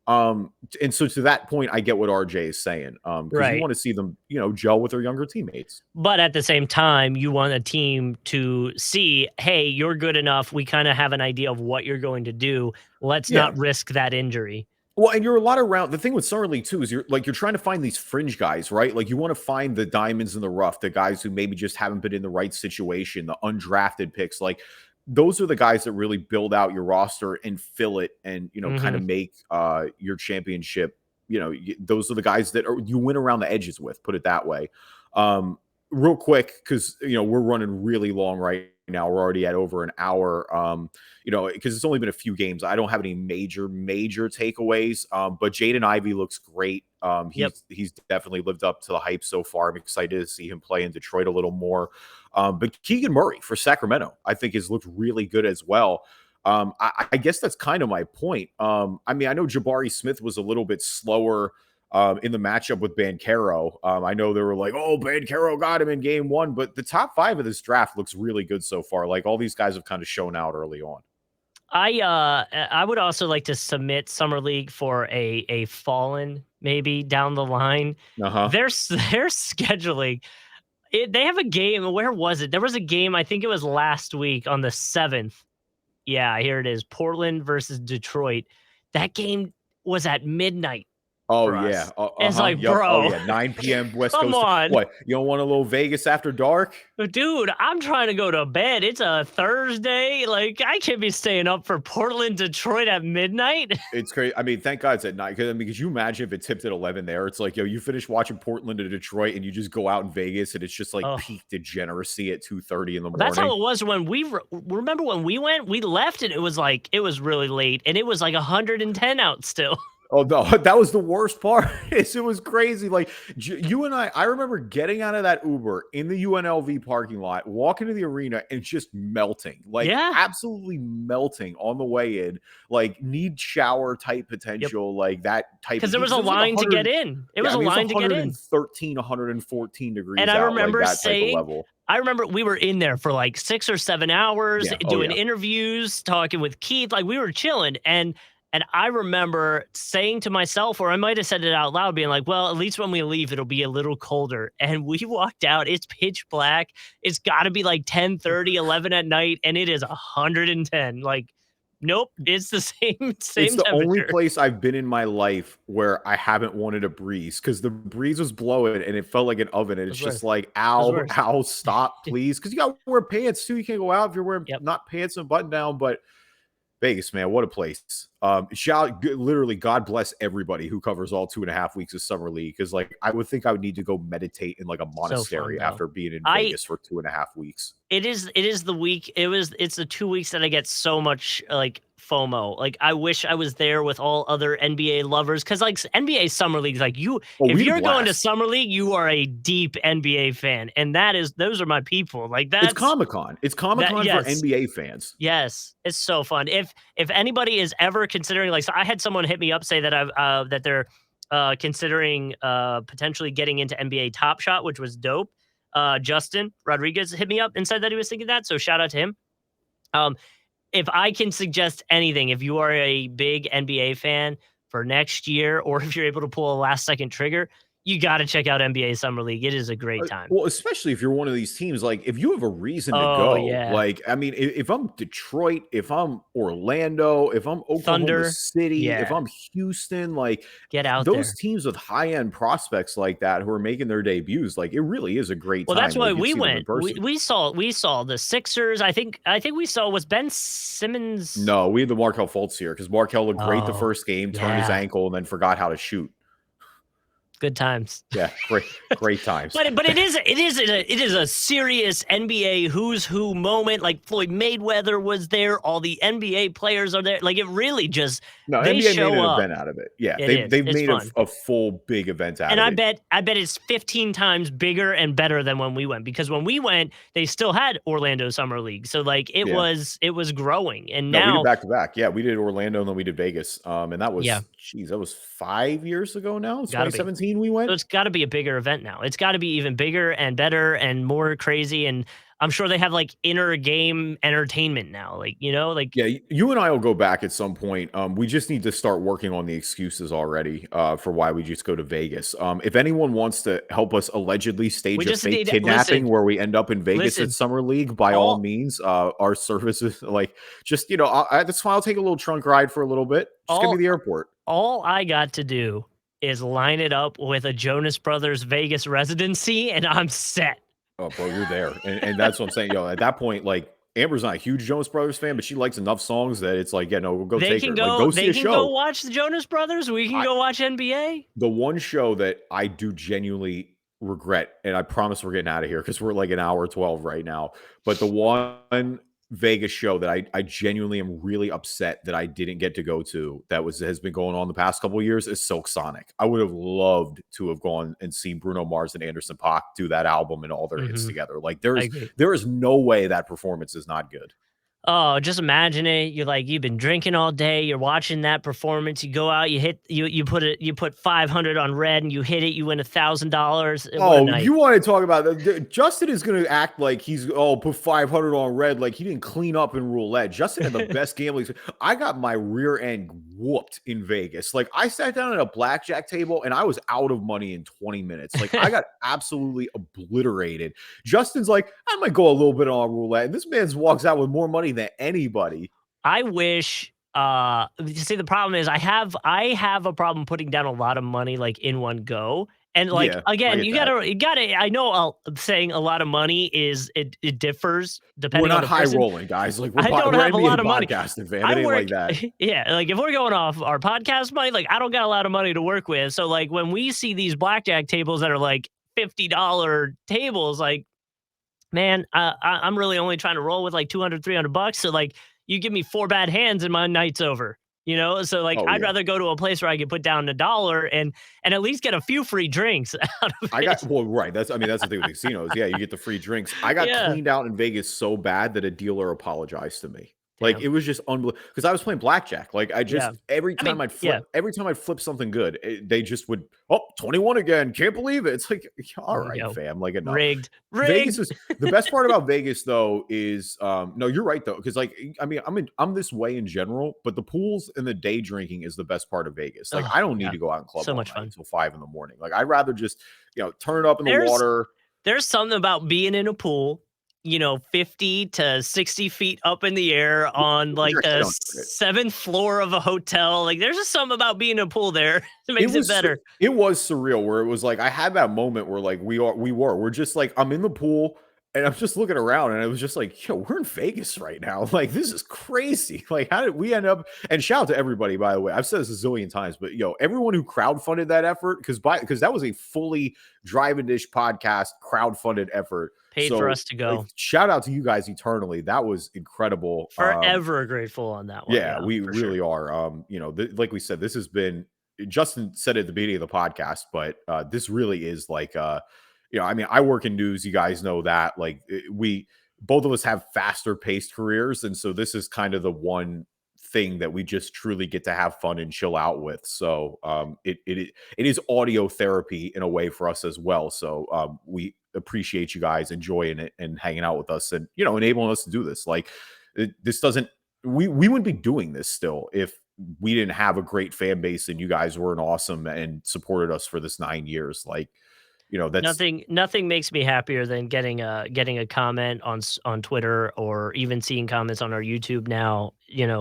And so to that point, I get what RJ is saying. Because you Right. want to see them, gel with their younger teammates. But at the same time, you want a team to see, hey, you're good enough. We kind of have an idea of what you're going to do. Let's Yeah. not risk that injury. Well, and you're a lot around. The thing with summer league too is you're trying to find these fringe guys, right? Like you want to find the diamonds in the rough, the guys who maybe just haven't been in the right situation, the undrafted picks. Like those are the guys that really build out your roster and fill it, and kind Hmm. of make your championship. Those are the guys that you win around the edges with. Put it that way. Um, Real quick, because we're running really long right now. We're already at over an hour. Because it's only been a few games. I don't have any major takeaways. But Jaden Ivey looks great. Yep. He's definitely lived up to the hype so far. I'm excited to see him play in Detroit a little more. But Keegan Murray for Sacramento, I think, has looked really good as well. I guess that's kind of my point. I mean, I know Jabari Smith was a little bit slower in the matchup with Bancaro. I know they were like, oh, Bancaro got him in game one, but the top five of this draft looks really good so far. Like all these guys have kind of shown out early on. I would also like to submit summer league for a fallen maybe down the line. Uh-huh. Their scheduling. They have a game. Where was it? There was a game. I think it was last week on the 7th. Yeah, here it is. Portland versus Detroit. That game was at midnight Oh for yeah. us. It's Uh-huh. like, Yep. Oh bro, yeah. 9 p.m. West come Coast. on. What? You don't want a little Vegas after dark? Dude, I'm trying to go to bed. It's a Thursday. Like, I can't be staying up for Portland, Detroit at midnight. It's crazy. I mean, thank God it's at night. Because you imagine if it tipped at 11 there, it's like, yo, you finish watching Portland to Detroit and you just go out in Vegas and it's just like Oh, peak degeneracy at 2:30 in the that's how morning. it was when remember when we went, we left and it was like, it was really late and it was like 110 out still. Oh no, that was the worst part. It was crazy. Like you and I remember getting out of that Uber in the UNLV parking lot, walking to the arena, and just melting, like Yeah. absolutely melting on the way in. Like need shower type Yep. potential, like that type Because of there heat. was 'Cause a it was like line to get 100. in. It Yeah, was I a mean it's line to get in. 113, 114 And degrees I out, like remember that type of saying, level. I remember we were in there for like 6 or 7 hours Yeah. Oh doing yeah. interviews, talking with Keith, like we were chilling. And I remember saying to myself, or I might have said it out loud, being like, well, at least when we leave, it'll be a little colder. And we walked out, it's pitch black. It's gotta be like 10:30, 11 at night, and it is 110. Like, nope, it's the same It's same the only temperature. place I've been in my life where I haven't wanted a breeze because the breeze was blowing and it felt like an oven. And It it's was just worse. like, It was ow, worse. ow, stop, please. Because you got to wear pants too. You can't go out if you're wearing Yep. not pants and button down. But Vegas, man, what a place. Literally, God bless everybody who covers all 2.5 weeks of summer league. Because like I would think I would need to go meditate in like a So fun monastery though. after being in I Vegas for 2.5 weeks. It is the week. It's the 2 weeks that I get so much like FOMO. Like, I wish I was there with all other NBA lovers because, like, NBA summer leagues, like Oh, if we had a you're going to blast. summer league, you are a deep NBA fan, and those are my people. Like, It's Comic-Con. It's Comic-Con for yes. NBA fans. Yes, it's so fun. If anybody is ever considering, like, so I had someone hit me up say that that they're considering potentially getting into NBA Top Shot, which was dope. Justin Rodriguez hit me up and said that he was thinking that. So shout out to him. Um, if I can suggest anything, if you are a big NBA fan for next year, or if you're able to pull a last second trigger, you got to check out NBA Summer League. It is a great time. Well, especially if you're one of these teams, like if you have a reason to Oh go, yeah, like I mean, if I'm Detroit, if I'm Orlando, if I'm Oklahoma Thunder. City, if Yeah, I'm Houston, like get out those there. teams with high end prospects like that who are making their debuts, like it really is a great Well, that's time. why Like you we see them in went. person. We saw the Sixers. I think we saw was Ben Simmons. No, we had the Markel Fultz here because Markel looked great the Oh first game, turned his yeah, ankle, and then forgot how to shoot. good times. Yeah, great times. But it is a serious NBA who's who moment. Like Floyd Mayweather was there, all the NBA players are there. Like it really just No, they NBA made show an up. event out of it. Yeah, It is. they've It's made fun. a full big event out And of it. I bet it's 15 times bigger and better than when we went, because when we went, they still had Orlando Summer League. So like it was growing. And No, we did now back to back. Yeah, we did Orlando and then we did Vegas. And that was, yeah, that was 5 years ago now. gotta be. 2017 we So went. it's got to be a bigger event now. It's got to be even bigger and better and more crazy. And I'm sure they have like inner game entertainment now. Like, like Yeah, you and I will go back at some point. We just need to start working on the excuses already for why we just go to Vegas. If anyone wants to help us allegedly stage a just fake need kidnapping where we end up in Vegas listen, at Summer League, by all means, our services, like just, that's why I'll take a little trunk ride for a little bit. Just give me the airport. all I got to do is line it up with a Jonas Brothers Vegas residency and I'm set. Oh, bro, you're there. And that's what I'm saying. At that point, like, Amber's not a huge Jonas Brothers fan, but she likes enough songs that it's like, yeah, no, we'll go They take can her. go. Like, go see They a can show. go watch the Jonas Brothers. We can go watch NBA. The one show that I do genuinely regret, and I promise we're getting out of here because we're like an hour 12 right now. But the one Vegas show that I genuinely am really upset that I didn't get to go to that has been going on the past couple of years is Silk Sonic. I would have loved to have gone and seen Bruno Mars and Anderson .Paak do that album and all their hits together. Like there is no way that performance is not good. Oh, just imagine it. You've been drinking all day. You're watching that performance. You go out, you put 500 on red and you hit it. You win $1,000. Oh, you want to talk about that? Justin is going to act like he's put 500 on red, like he didn't clean up in roulette. Justin had the best gambling. I got my rear end whooped in Vegas. Like I sat down at a blackjack table and I was out of money in 20 minutes. Like I got absolutely obliterated. Justin's like, I might go a little bit on roulette, and this man walks out with more money than anybody. I wish. See, the problem is I have a problem putting down a lot of money like in one go. And like again, you gotta. I know saying a lot of money is it differs depending. We're not on the person. rolling, guys. Like I don't have a lot of money. Podcasting, fam. It ain't like that. Yeah, like if we're going off our podcast money, like I don't got a lot of money to work with. So like when we see these blackjack tables that are like $50 tables, like man, I'm really only trying to roll with like $200-$300. So like you give me 4 bad hands and my night's over. So like I'd rather go to a place where I could put down $1 and at least get a few free drinks out of it. Right. That's the thing with casinos. Yeah, you get the free drinks. I got cleaned out in Vegas so bad that a dealer apologized to me. Like it was just unbelievable because I was playing blackjack. Like I just every time I'd flip something good, they just would 21 again. Can't believe it. It's like all right, fam. Like enough. Rigged. Vegas is the best part about Vegas though is no, you're right though because like I mean I'm this way in general, but the pools and the day drinking is the best part of Vegas. Like I don't need to go out and club so much fun until 5 a.m. Like I'd rather just turn it up in the water. There's something about being in a pool 50 to 60 feet up in the air on like the 7th floor of a hotel. Like there's just something about being in a pool there that makes it better. It was surreal where it was like, I had that moment where like we're just like, I'm in the pool and I'm just looking around and it was just like, we're in Vegas right now. Like, this is crazy. Like, how did we end up? And shout out to everybody, by the way. I've said this a zillion times, but everyone who crowdfunded that effort, because that was a fully Drive and Dish podcast crowdfunded effort. Paid for us So to go. shout out to you guys eternally. That was incredible. Forever grateful on that one. Yeah, Yeah, we for sure. really are. Like we said, this has been, Justin said at the beginning of the podcast, but this really is like, I mean, I work in news. You guys know that. Like, we both of us have faster paced careers, and so this is kind of the one thing that we just truly get to have fun and chill out with. So it is audio therapy in a way for us as well. So we appreciate you guys enjoying it and hanging out with us, and enabling us to do this. Like, this doesn't, we wouldn't be doing this still if we didn't have a great fan base and you guys weren't awesome and supported us for this 9 years. Like, that's Nothing makes me happier than getting a comment on Twitter, or even seeing comments on our YouTube now.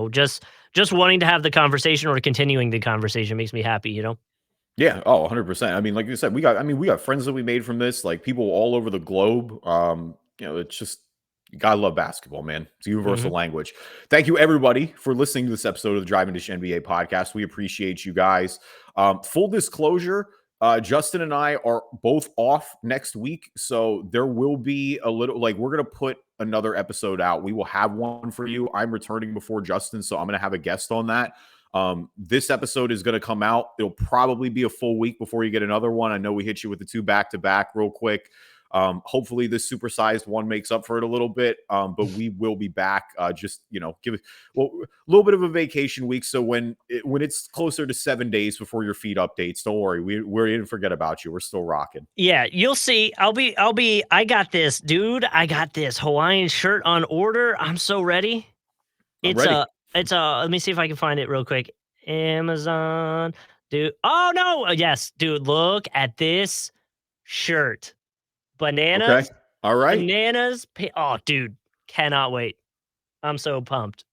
Just wanting to have the conversation or continuing the conversation makes me happy. yeah. Oh, 100%. I mean, like you said, we got friends that we made from this, like people all over the globe. It's just, you gotta love basketball, man. It's a universal Mhm. language. Thank you, everybody, for listening to this episode of the Driving Dish NBA podcast. We appreciate you guys. Full disclosure, Justin and I are both off next week, so there will be a little, like, we're gonna put another episode out. We will have one for you. I'm returning before Justin, so I'm gonna have a guest on that. This episode is going to come out. It'll probably be a full week before you get another one. I know we hit you with the 2 back-to-back real quick. Hopefully this supersized one makes up for it a little bit. But we will be back. Just, give it a little bit of a vacation week. So when it's closer to 7 days before your feed updates, don't worry. We didn't forget about you. We're still rocking. Yeah, you'll see. I got this, dude. I got this Hawaiian shirt on order. I'm so ready. I'm It's ready. a let me see if I can find it real quick. Amazon, dude. Oh no, yes, dude. Look at this shirt. Okay. Bananas, All right. bananas. Oh, dude, cannot wait. I'm so pumped.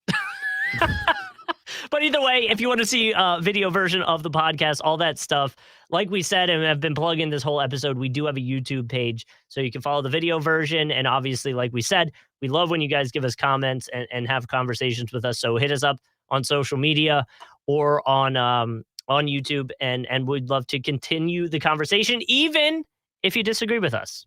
But either way, if you want to see a video version of the podcast, all that stuff, like we said, and I've been plugging this whole episode, we do have a YouTube page, so you can follow the video version. And obviously, like we said, we love when you guys give us comments and have conversations with us. So hit us up on social media or on YouTube, and we'd love to continue the conversation, even if you disagree with us.